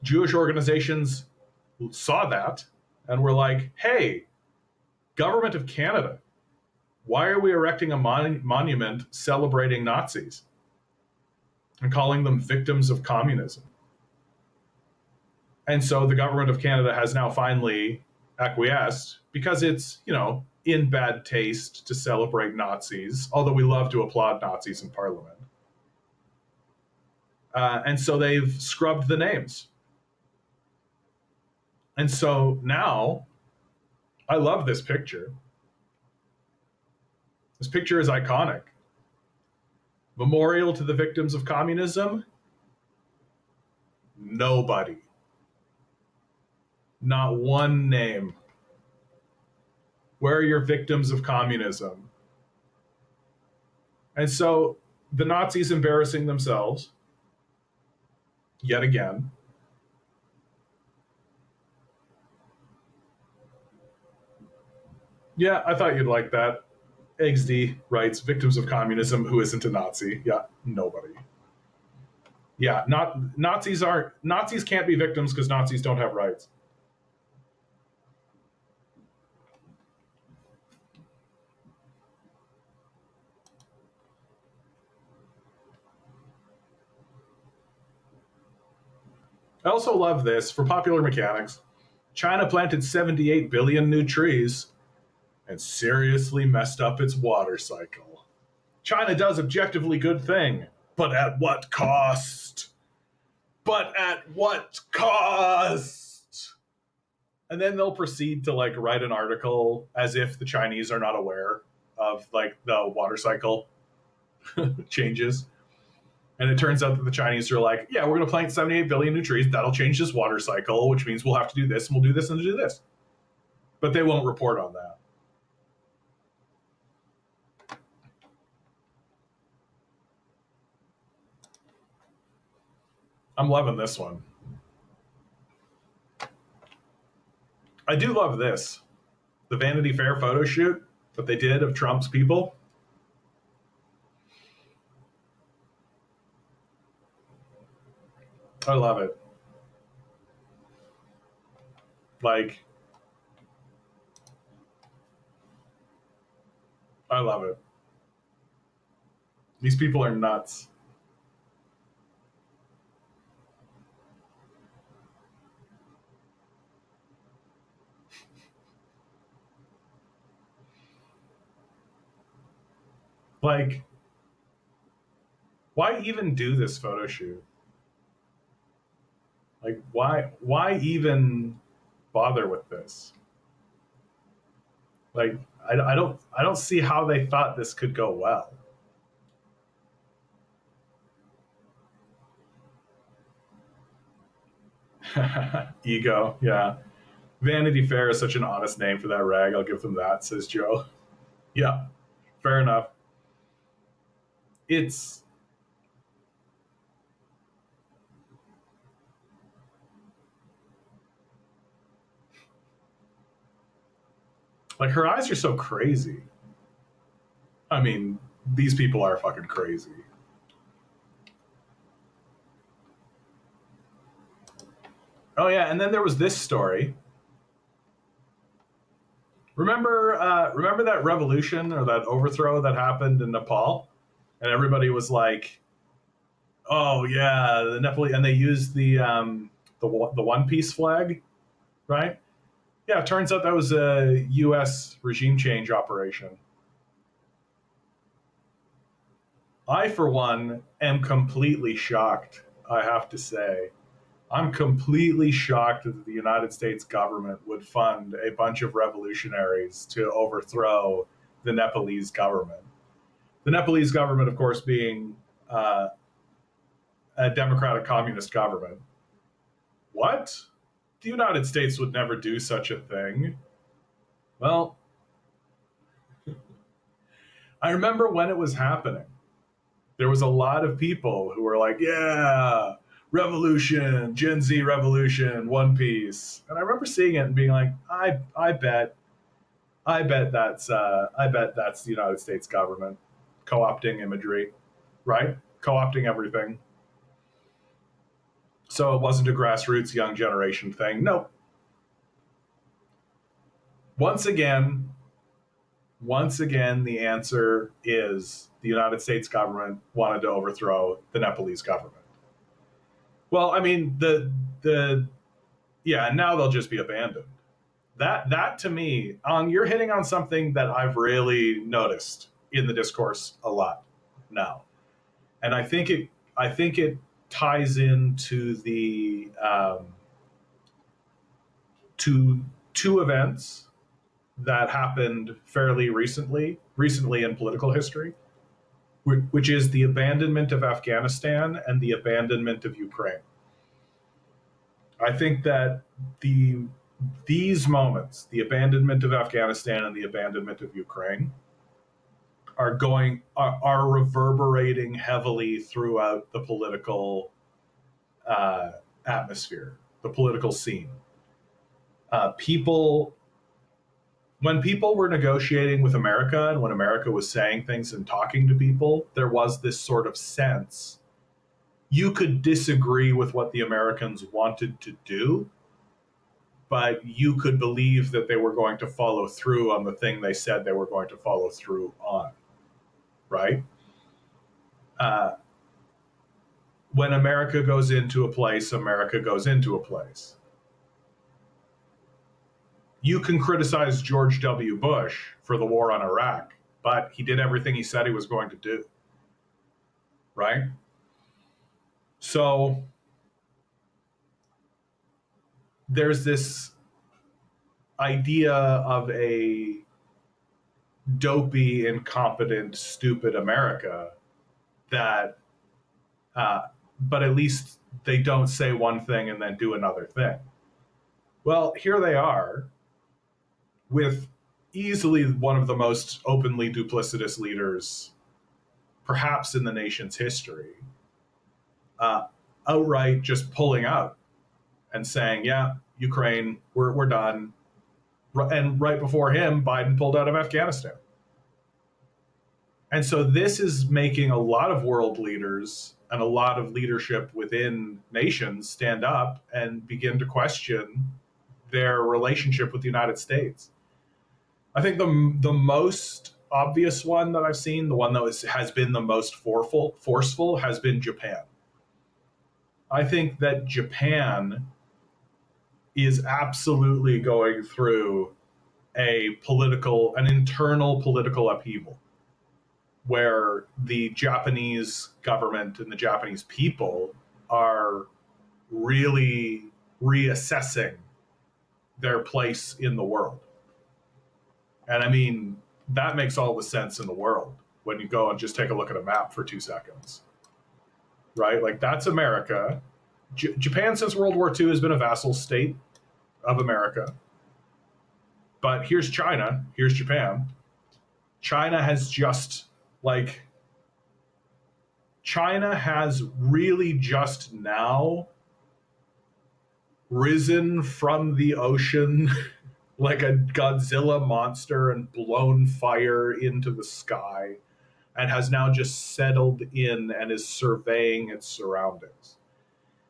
Jewish organizations saw that and were like, hey, government of Canada, why are we erecting a monument celebrating Nazis and calling them victims of communism? And so the government of Canada has now finally acquiesced because it's, in bad taste to celebrate Nazis, although we love to applaud Nazis in Parliament. And so they've scrubbed the names. And so now, I love this picture. This picture is iconic. Memorial to the victims of communism? Nobody. Not one name. Where are your victims of communism? And so the Nazis embarrassing themselves, yet again. Yeah, I thought you'd like that. XD writes, victims of communism, who isn't a Nazi? Yeah, nobody. Yeah, Nazis can't be victims because Nazis don't have rights. I also love this for popular mechanics. China planted 78 billion new trees and seriously messed up its water cycle. China does objectively good thing, But at what cost? But at what cost? And then they'll proceed to like write an article as if the Chinese are not aware of like the water cycle changes. And it turns out that the Chinese are like, yeah, we're going to plant 78 billion new trees. That'll change this water cycle, which means we'll have to do this and we'll do this and do this. But they won't report on that. I'm loving this one. I do love this. The Vanity Fair photo shoot that they did of Trump's people. I love it. Like, I love it. These people are nuts. Like, why even do this photo shoot? Like, why even bother with this? Like, I don't see how they thought this could go well. Ego, yeah. Vanity Fair is such an honest name for that rag. I'll give them that, says Joe. Yeah, fair enough. It's like her eyes are so crazy. I mean, these people are fucking crazy. Oh yeah, and then there was this story. Remember that revolution or that overthrow that happened in Nepal, and everybody was like, "Oh yeah, the Nepal," and they used the One Piece flag, right? Yeah, it turns out that was a U.S. regime change operation. I, for one, am completely shocked. I have to say, I'm completely shocked that the United States government would fund a bunch of revolutionaries to overthrow the Nepalese government. The Nepalese government, of course, being a democratic communist government. What? The United States would never do such a thing. Well, I remember when it was happening. There was a lot of people who were like, yeah, revolution, Gen Z revolution, One Piece. And I remember seeing it and being like, I bet that's the United States government co-opting imagery, right? Co-opting everything. So it wasn't a grassroots young generation thing. Nope. Once again, the answer is the United States government wanted to overthrow the Nepalese government. Well, I mean, yeah, now they'll just be abandoned. That to me, you're hitting on something that I've really noticed in the discourse a lot now, and I think it ties into the to two events that happened fairly recently in political history, which is the abandonment of Afghanistan and the abandonment of Ukraine. I think that these moments, the abandonment of Afghanistan and the abandonment of Ukraine, are reverberating heavily throughout the political atmosphere, the political scene. When people were negotiating with America and when America was saying things and talking to people, there was this sort of sense you could disagree with what the Americans wanted to do, but you could believe that they were going to follow through on the thing they said they were going to follow through on, right? When America goes into a place, America goes into a place. You can criticize George W. Bush for the war on Iraq, but he did everything he said he was going to do, right? So there's this idea of a dopey, incompetent, stupid America that, but at least they don't say one thing and then do another thing. Well, here they are with easily one of the most openly duplicitous leaders, perhaps in the nation's history, outright just pulling out and saying, yeah, Ukraine, we're done. And right before him, Biden pulled out of Afghanistan. And so this is making a lot of world leaders and a lot of leadership within nations stand up and begin to question their relationship with the United States. I think the most obvious one that I've seen, the one that has been the most forceful, has been Japan. I think that Japan is absolutely going through an internal political upheaval where the Japanese government and the Japanese people are really reassessing their place in the world. And I mean, that makes all the sense in the world when you go and just take a look at a map for 2 seconds, right? Like, that's America. Japan since World War II has been a vassal state of America. But here's China, here's Japan. China has really just now risen from the ocean like a Godzilla monster and blown fire into the sky, and has now just settled in and is surveying its surroundings.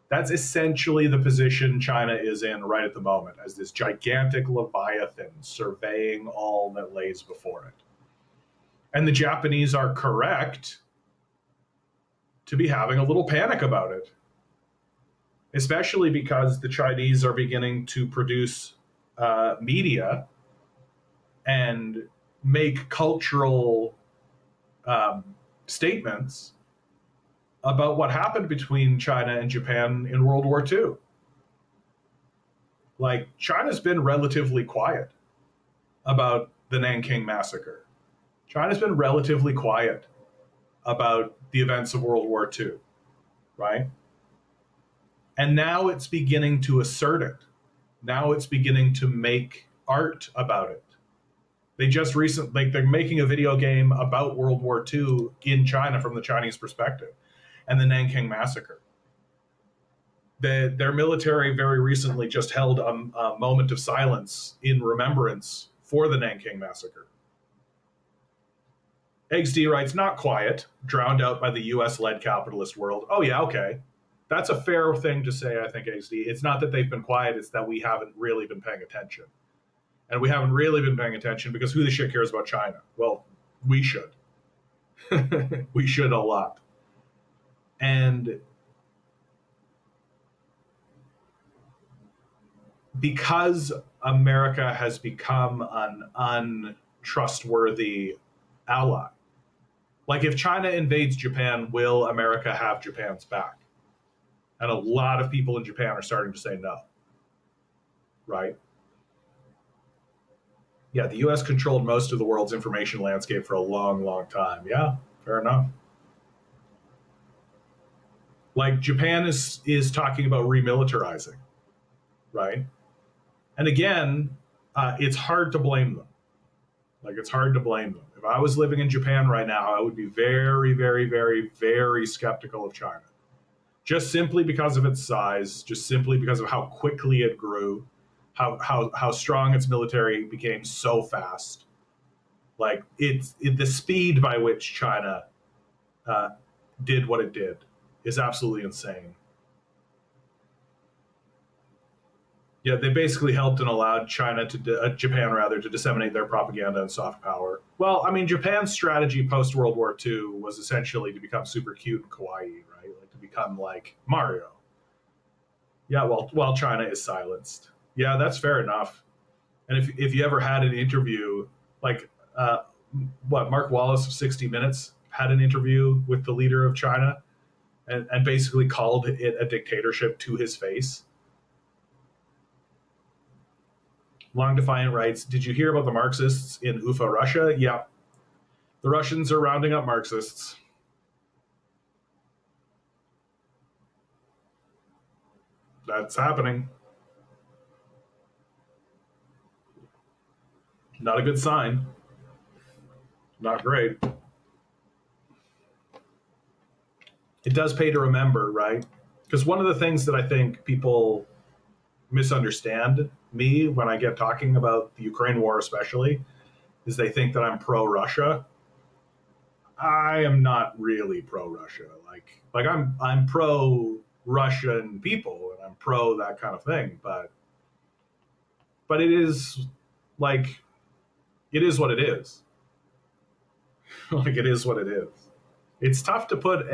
That's essentially the position China is in right at the moment, as this gigantic leviathan surveying all that lays before it. And the Japanese are correct to be having a little panic about it, especially because the Chinese are beginning to produce media and make cultural statements about what happened between China and Japan in World War II. Like, China's been relatively quiet about the Nanking Massacre. China's been relatively quiet about the events of World War II, right? And now it's beginning to assert it. Now it's beginning to make art about it. They just recently, they're making a video game about World War II in China from the Chinese perspective and the Nanking Massacre. Their military very recently just held a moment of silence in remembrance for the Nanking Massacre. XD writes, not quiet, drowned out by the US-led capitalist world. Oh yeah, okay. That's a fair thing to say, I think, XD. It's not that they've been quiet, it's that we haven't really been paying attention. And we haven't really been paying attention because who the shit cares about China? Well, we should. We should a lot. And because America has become an untrustworthy ally, like, if China invades Japan, will America have Japan's back? And a lot of people in Japan are starting to say no, right? Yeah, the US controlled most of the world's information landscape for a long, long time. Yeah, fair enough. Like, Japan is talking about remilitarizing, right? And again, it's hard to blame them. Like, it's hard to blame them. If I was living in Japan right now, I would be very, very, very, very skeptical of China. Just simply because of its size, just simply because of how quickly it grew, how strong its military became so fast. Like, the speed by which China did what it did is absolutely insane. Yeah, they basically helped and allowed Japan to disseminate their propaganda and soft power. Well, I mean, Japan's strategy post World War II was essentially to become super cute and kawaii, right? Like, to become like Mario. Yeah, while China is silenced. Yeah, that's fair enough. And if you ever had an interview, like Mark Wallace of 60 Minutes had an interview with the leader of China, and basically called it a dictatorship to his face. Long Defiant writes, did you hear about the Marxists in Ufa, Russia? Yeah. The Russians are rounding up Marxists. That's happening. Not a good sign. Not great. It does pay to remember, right? Because one of the things that I think people misunderstand me when I get talking about the Ukraine war, especially, is they think that I'm pro-Russia. I am not really pro-Russia. Like I'm pro-Russian people and I'm pro that kind of thing, but it is like it is what it is. Like it is what it is. It's tough to put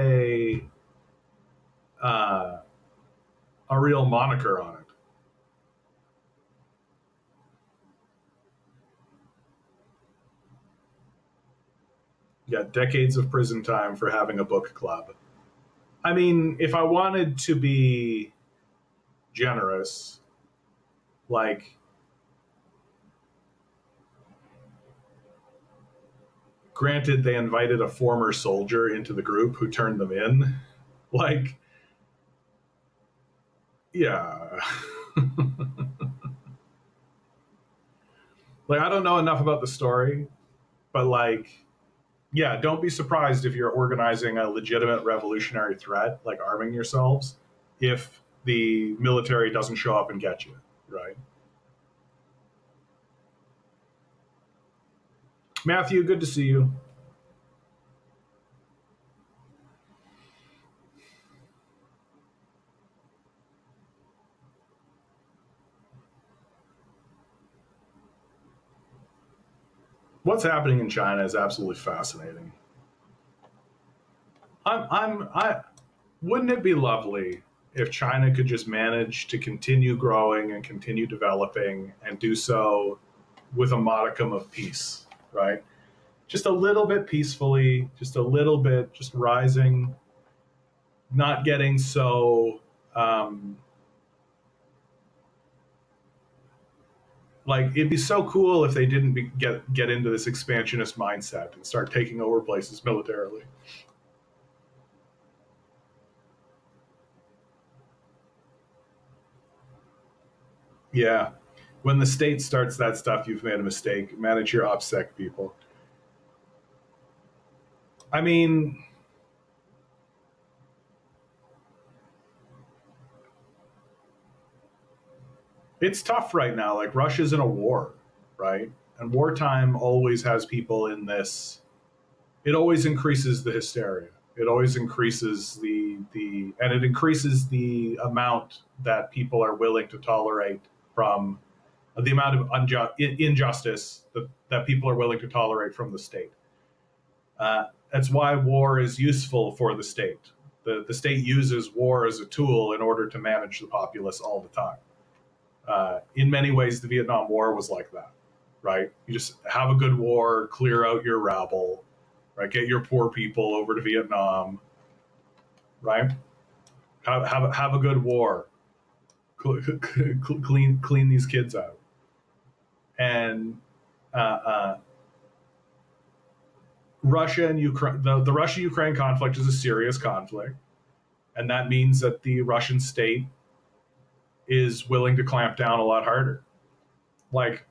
uh, a real moniker on it. You got decades of prison time for having a book club. I mean, if I wanted to be generous, like granted they invited a former soldier into the group who turned them in. Like, yeah. Like I don't know enough about the story, but like yeah, don't be surprised if you're organizing a legitimate revolutionary threat, like arming yourselves, if the military doesn't show up and get you, right? Matthew, good to see you. What's happening in China is absolutely fascinating. I wouldn't it be lovely if China could just manage to continue growing and continue developing and do so with a modicum of peace, right? Just a little bit peacefully, just a little bit, just rising, not getting so like it'd be so cool if they didn't get into this expansionist mindset and start taking over places militarily. Yeah. When the state starts that stuff, you've made a mistake. Manage your OPSEC people. I mean, it's tough right now. Like Russia's in a war, right? And wartime always has people in this. It always increases the hysteria. It always increases and it increases the amount that people are willing to tolerate from the amount of injustice that people are willing to tolerate from the state. That's why war is useful for the state. The state uses war as a tool in order to manage the populace all the time. In many ways, the Vietnam War was like that, right? You just have a good war, clear out your rabble, right? Get your poor people over to Vietnam, right? Have a good war, clean these kids out, and Russia and Ukraine. The Russia-Ukraine conflict is a serious conflict, and that means that the Russian state is willing to clamp down a lot harder. Like,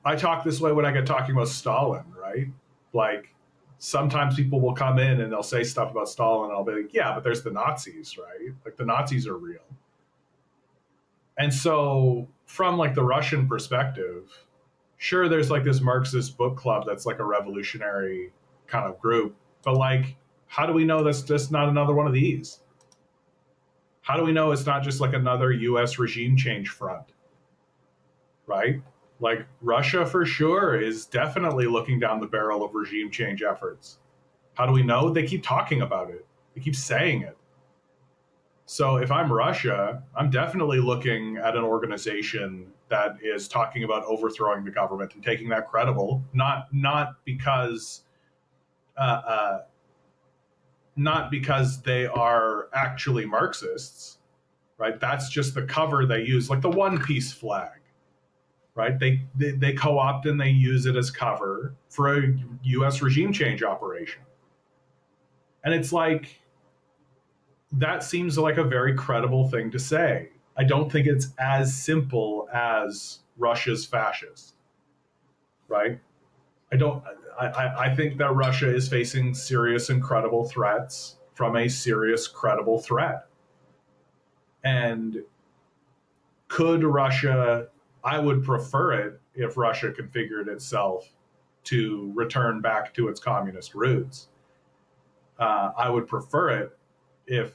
I talk this way when I get talking about Stalin, right? Like, sometimes people will come in and they'll say stuff about Stalin, and I'll be like, yeah, but there's the Nazis, right? Like, the Nazis are real. And so, from like the Russian perspective, sure, there's like this Marxist book club that's like a revolutionary kind of group, but like, how do we know that's just not another one of these? How do we know it's not just like another US regime change front? Right? Like Russia for sure is definitely looking down the barrel of regime change efforts. How do we know? They keep talking about it. They keep saying it. So if I'm Russia, I'm definitely looking at an organization that is talking about overthrowing the government and taking that credible, not because not because they are actually Marxists, right? That's just the cover they use, like the One Piece flag, right? They co-opt and they use it as cover for a U.S. regime change operation, and it's like that seems like a very credible thing to say. I don't think it's as simple as Russia's fascist, right? I don't. I think that Russia is facing serious and credible threats from a serious, credible threat. And could Russia? I would prefer it if Russia configured itself to return back to its communist roots. I would prefer it if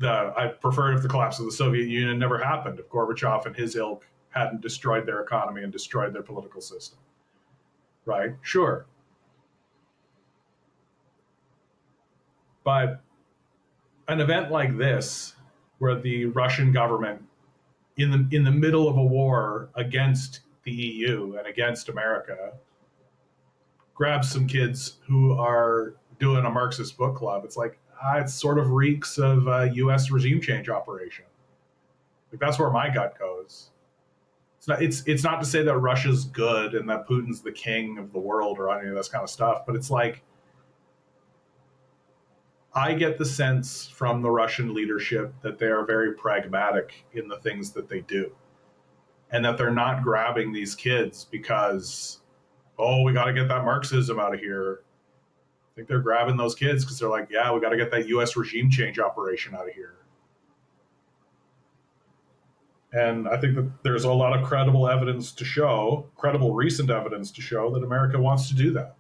I prefer it if the collapse of the Soviet Union never happened, if Gorbachev and his ilk hadn't destroyed their economy and destroyed their political system. Right? Sure. But an event like this, where the Russian government, in the middle of a war against the EU and against America, grabs some kids who are doing a Marxist book club, it's like it sort of reeks of a U.S. regime change operation. Like that's where my gut goes. It's not to say that Russia's good and that Putin's the king of the world or any of this kind of stuff, but it's like I get the sense from the Russian leadership that they are very pragmatic in the things that they do, and that they're not grabbing these kids because, oh, we got to get that Marxism out of here. I think they're grabbing those kids because they're like, yeah, we got to get that U.S. regime change operation out of here. And I think that there's a lot of credible evidence to show, credible recent evidence to show that America wants to do that.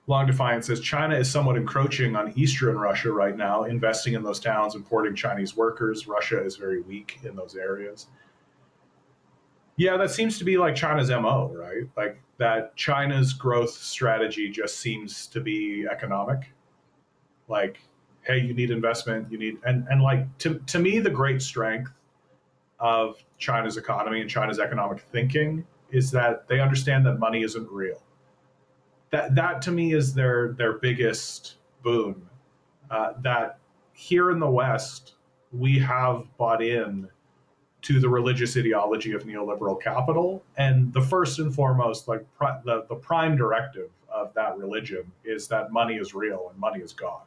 Long Defiance says China is somewhat encroaching on eastern Russia right now, investing in those towns, importing Chinese workers. Russia is very weak in those areas. Yeah, that seems to be like China's MO, right? Like that China's growth strategy just seems to be economic. Like, hey, you need investment, you need and like to me, the great strength of China's economy and China's economic thinking is that they understand that money isn't real. That to me is their biggest boon. That here in the West, we have bought in to the religious ideology of neoliberal capital, and the first and foremost, like the prime directive of that religion is that money is real and money is God.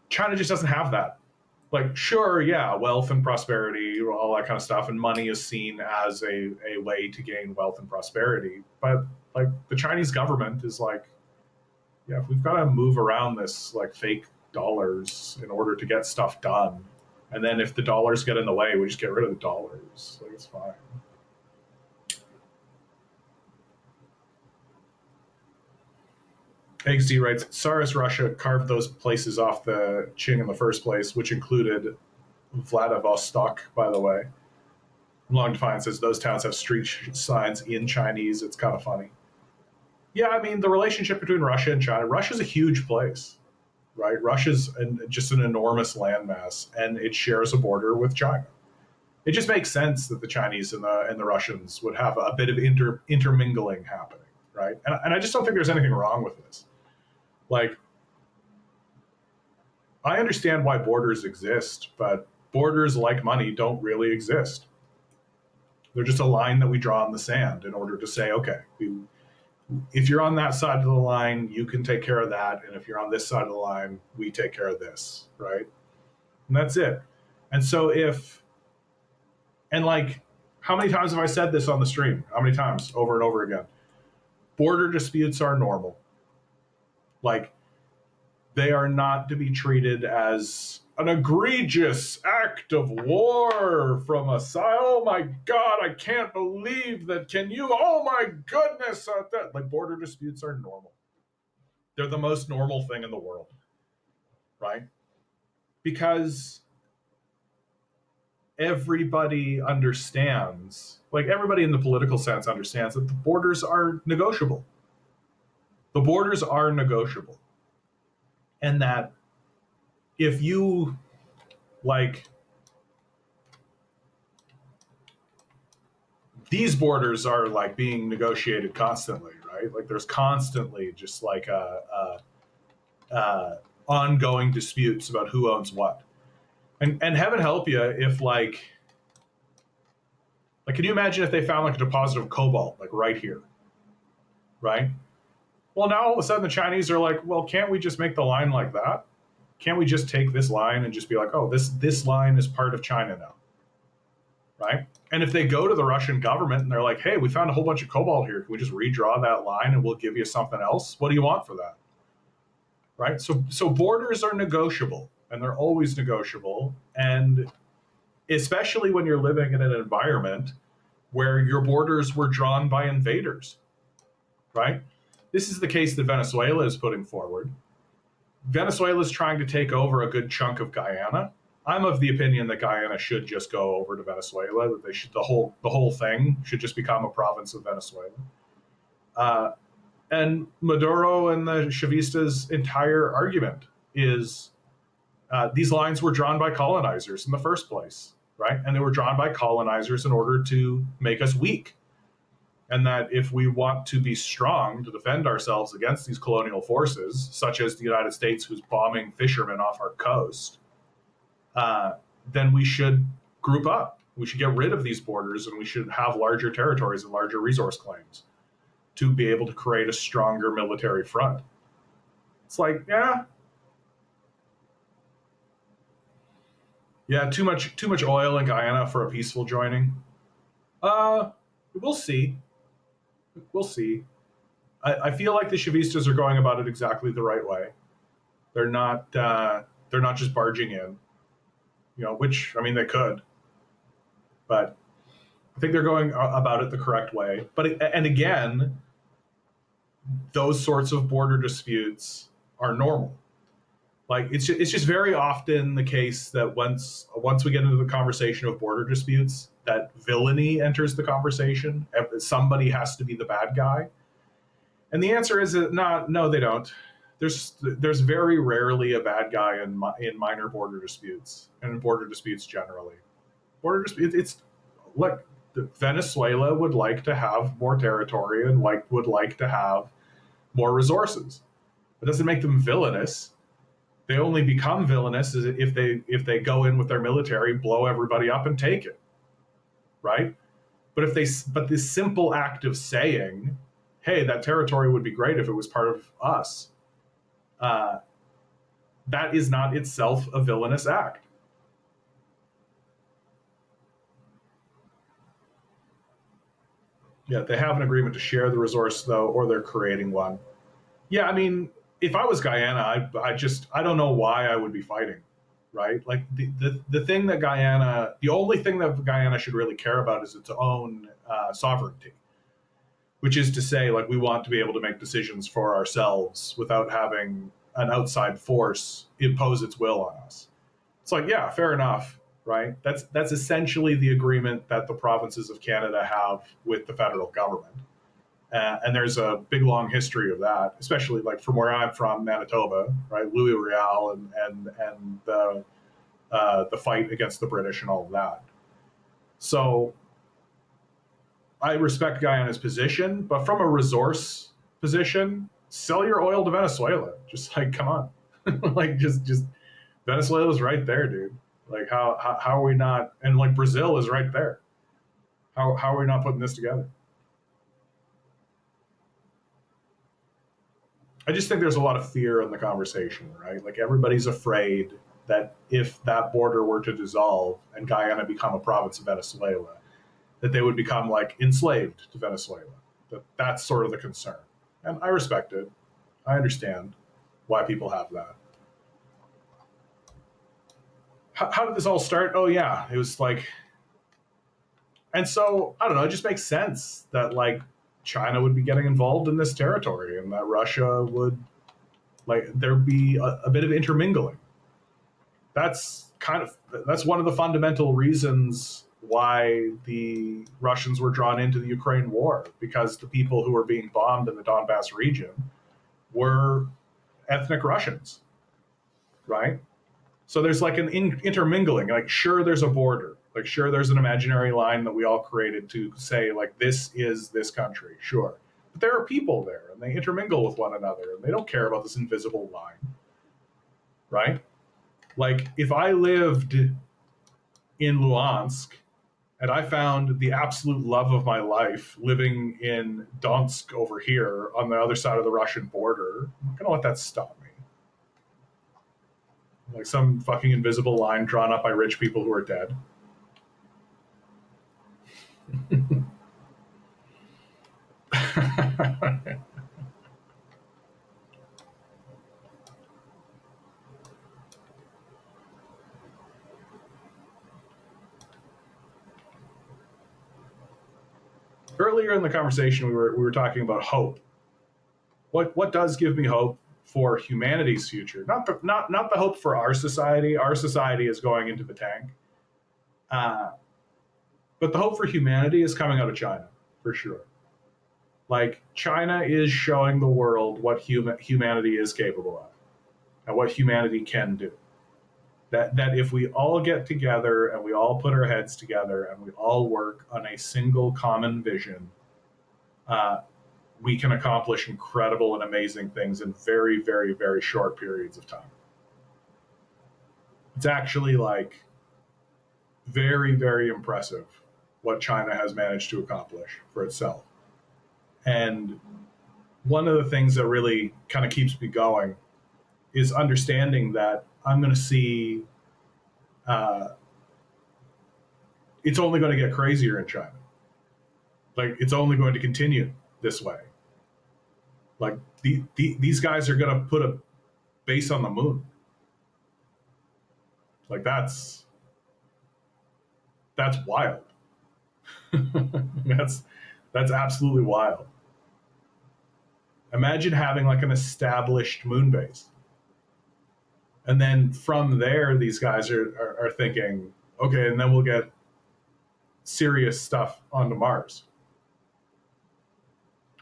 China just doesn't have that. Like, sure, yeah, wealth and prosperity, all that kind of stuff, and money is seen as a way to gain wealth and prosperity. But like the Chinese government is like, yeah, if we've got to move around this like fake dollars in order to get stuff done, and then if the dollars get in the way, we just get rid of the dollars. Like it's fine. XD writes, Tsarist Russia carved those places off the Qing in the first place, which included Vladivostok, by the way. Long Defiance says those towns have street signs in Chinese. It's kind of funny. Yeah, I mean, the relationship between Russia and China, Russia's a huge place, right? Russia's just an enormous landmass, and it shares a border with China. It just makes sense that the Chinese and the Russians would have a bit of intermingling happening, right? And I just don't think there's anything wrong with this. Like, I understand why borders exist, but borders, like money, don't really exist. They're just a line that we draw in the sand in order to say, okay, if you're on that side of the line, you can take care of that. And if you're on this side of the line, we take care of this, right? And that's it. And so how many times have I said this on the stream? How many times? Over and over again. Border disputes are normal. Like, they are not to be treated as an egregious act of war from a side. Oh my God, I can't believe that. Can you? Oh my goodness. Like, border disputes are normal. They're the most normal thing in the world, right? Because everybody understands, like everybody in the political sense understands that the borders are negotiable. The borders are negotiable. And that if you like these borders are like being negotiated constantly, right? Like there's constantly just like ongoing disputes about who owns what. And heaven help you if like can you imagine if they found like a deposit of cobalt like right here, right? Well, now all of a sudden the Chinese are like, well, can't we just make the line like that? Can't we just take this line and just be like, oh, this line is part of China now, right? And if they go to the Russian government and they're like, hey, we found a whole bunch of cobalt here, can we just redraw that line and we'll give you something else? What do you want for that? Right? So borders are negotiable, and they're always negotiable, and especially when you're living in an environment where your borders were drawn by invaders, right? This is the case that Venezuela is putting forward. Venezuela is trying to take over a good chunk of Guyana. I'm of the opinion that Guyana should just go over to Venezuela. That they should the whole thing should just become a province of Venezuela. And Maduro and the Chavistas' entire argument is these lines were drawn by colonizers in the first place, right? And they were drawn by colonizers in order to make us weak. And that if we want to be strong to defend ourselves against these colonial forces, such as the United States, who's bombing fishermen off our coast, then we should group up. We should get rid of these borders, and we should have larger territories and larger resource claims to be able to create a stronger military front. It's like, yeah, too much oil in Guyana for a peaceful joining. We'll see. We'll see. I feel like the Chavistas are going about it exactly the right way. They're not just barging in, which, I mean, they could, but I think they're going about it the correct way. And again, those sorts of border disputes are normal. Like it's just very often the case that once we get into the conversation of border disputes, that villainy enters the conversation. Somebody has to be the bad guy, and the answer is that no, they don't. There's very rarely a bad guy in minor border disputes and in border disputes generally. Border disputes, it's look, Venezuela would like to have more territory and would like to have more resources. It doesn't make them villainous. They only become villainous if they go in with their military, blow everybody up, and take it, right? But the simple act of saying, "Hey, that territory would be great if it was part of us," that is not itself a villainous act. Yeah, they have an agreement to share the resource though, or they're creating one. Yeah, I mean, if I was Guyana, I don't know why I would be fighting, right? Like the thing that the only thing that Guyana should really care about is its own sovereignty, which is to say, like, we want to be able to make decisions for ourselves without having an outside force impose its will on us. It's like, yeah, fair enough, right? That's essentially the agreement that the provinces of Canada have with the federal government. And there's a big, long history of that, especially like from where I'm from, Manitoba, right? Louis Riel and the fight against the British and all of that. So I respect Guyana's position, but from a resource position, sell your oil to Venezuela. Just like, come on, like just Venezuela's right there, dude. Like how are we not? And like Brazil is right there. How are we not putting this together? I just think there's a lot of fear in the conversation, right? Like everybody's afraid that if that border were to dissolve and Guyana become a province of Venezuela, that they would become like enslaved to Venezuela. That's sort of the concern. And I respect it. I understand why people have that. How did this all start? Oh yeah, it was like, and so I don't know, it just makes sense that like China would be getting involved in this territory and that Russia would, like, there'd be a bit of intermingling. That's one of the fundamental reasons why the Russians were drawn into the Ukraine war, because the people who were being bombed in the Donbass region were ethnic Russians, right? So there's like an intermingling. Like, sure, there's a border, Like, sure, there's an imaginary line that we all created to say, like, this is this country, sure. But there are people there, and they intermingle with one another, and they don't care about this invisible line, right? Like, if I lived in Luhansk and I found the absolute love of my life living in Donsk over here on the other side of the Russian border, I'm not going to let that stop me. Like some fucking invisible line drawn up by rich people who are dead. Earlier in the conversation, we were talking about hope. What does give me hope for humanity's future? Not the hope for our society. Our society is going into the tank. But the hope for humanity is coming out of China, for sure. Like, China is showing the world what humanity is capable of and what humanity can do. That if we all get together and we all put our heads together and we all work on a single common vision, we can accomplish incredible and amazing things in very, very, very short periods of time. It's actually like very, very impressive what China has managed to accomplish for itself. And one of the things that really kind of keeps me going is understanding that I'm going to see it's only going to get crazier in China. Like, it's only going to continue this way. Like, these guys are going to put a base on the moon. Like, that's wild. that's absolutely wild. Imagine having like an established moon base. And then from there, these guys are thinking, okay, and then we'll get serious stuff onto Mars.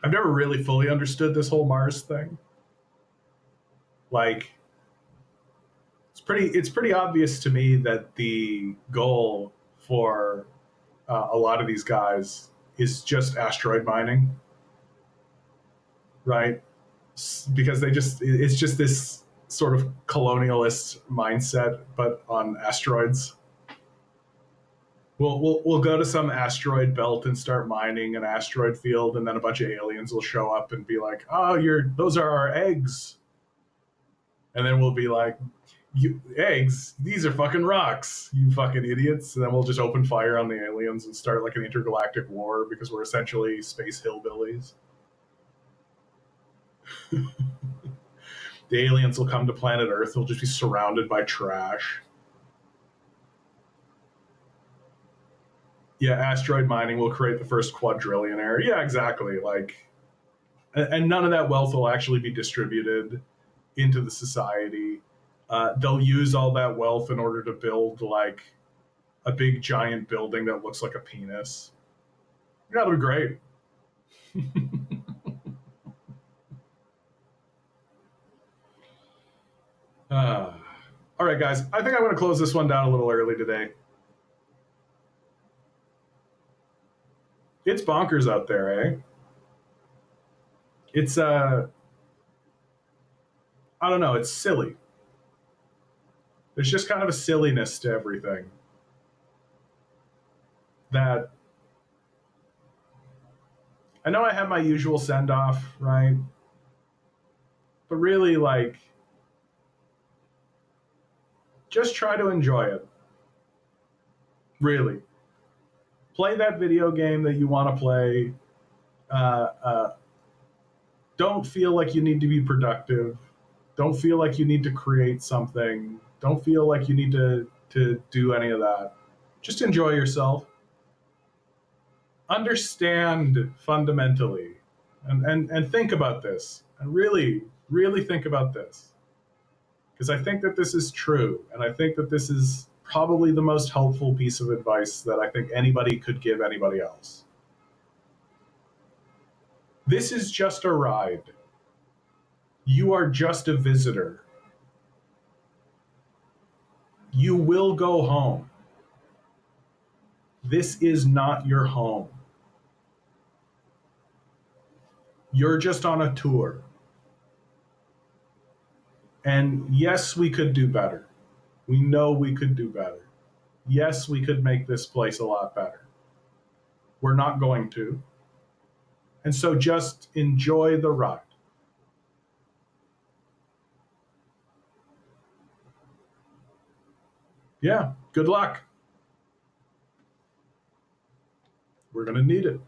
I've never really fully understood this whole Mars thing. Like, it's pretty obvious to me that the goal for a lot of these guys is just asteroid mining, right? Because it's just this sort of colonialist mindset, but on asteroids. We'll go to some asteroid belt and start mining an asteroid field, and then a bunch of aliens will show up and be like, "Oh, those are our eggs," and then we'll be like, "You eggs? These are fucking rocks, you fucking idiots!" And then we'll just open fire on the aliens and start like an intergalactic war because we're essentially space hillbillies. The aliens will come to planet Earth. They'll just be surrounded by trash. Yeah, asteroid mining will create the first quadrillionaire. Yeah, exactly. Like, and none of that wealth will actually be distributed into the society. They'll use all that wealth in order to build like a big giant building that looks like a penis. Yeah, that'll be great. All right, guys. I think I'm going to close this one down a little early today. It's bonkers out there, eh? It's I don't know. It's silly. There's just kind of a silliness to everything that I know I have my usual send off, right? But really, like, just try to enjoy it. Really. Play that video game that you want to play. Don't feel like you need to be productive. Don't feel like you need to create something. Don't feel like you need to do any of that. Just enjoy yourself. Understand fundamentally and think about this. And really, really think about this. Because I think that this is true. And I think that this is probably the most helpful piece of advice that I think anybody could give anybody else. This is just a ride. You are just a visitor. You will go home. This is not your home. You're just on a tour. And yes, we could do better. We know we could do better. Yes, we could make this place a lot better. We're not going to. And so just enjoy the ride. Yeah, good luck. We're going to need it.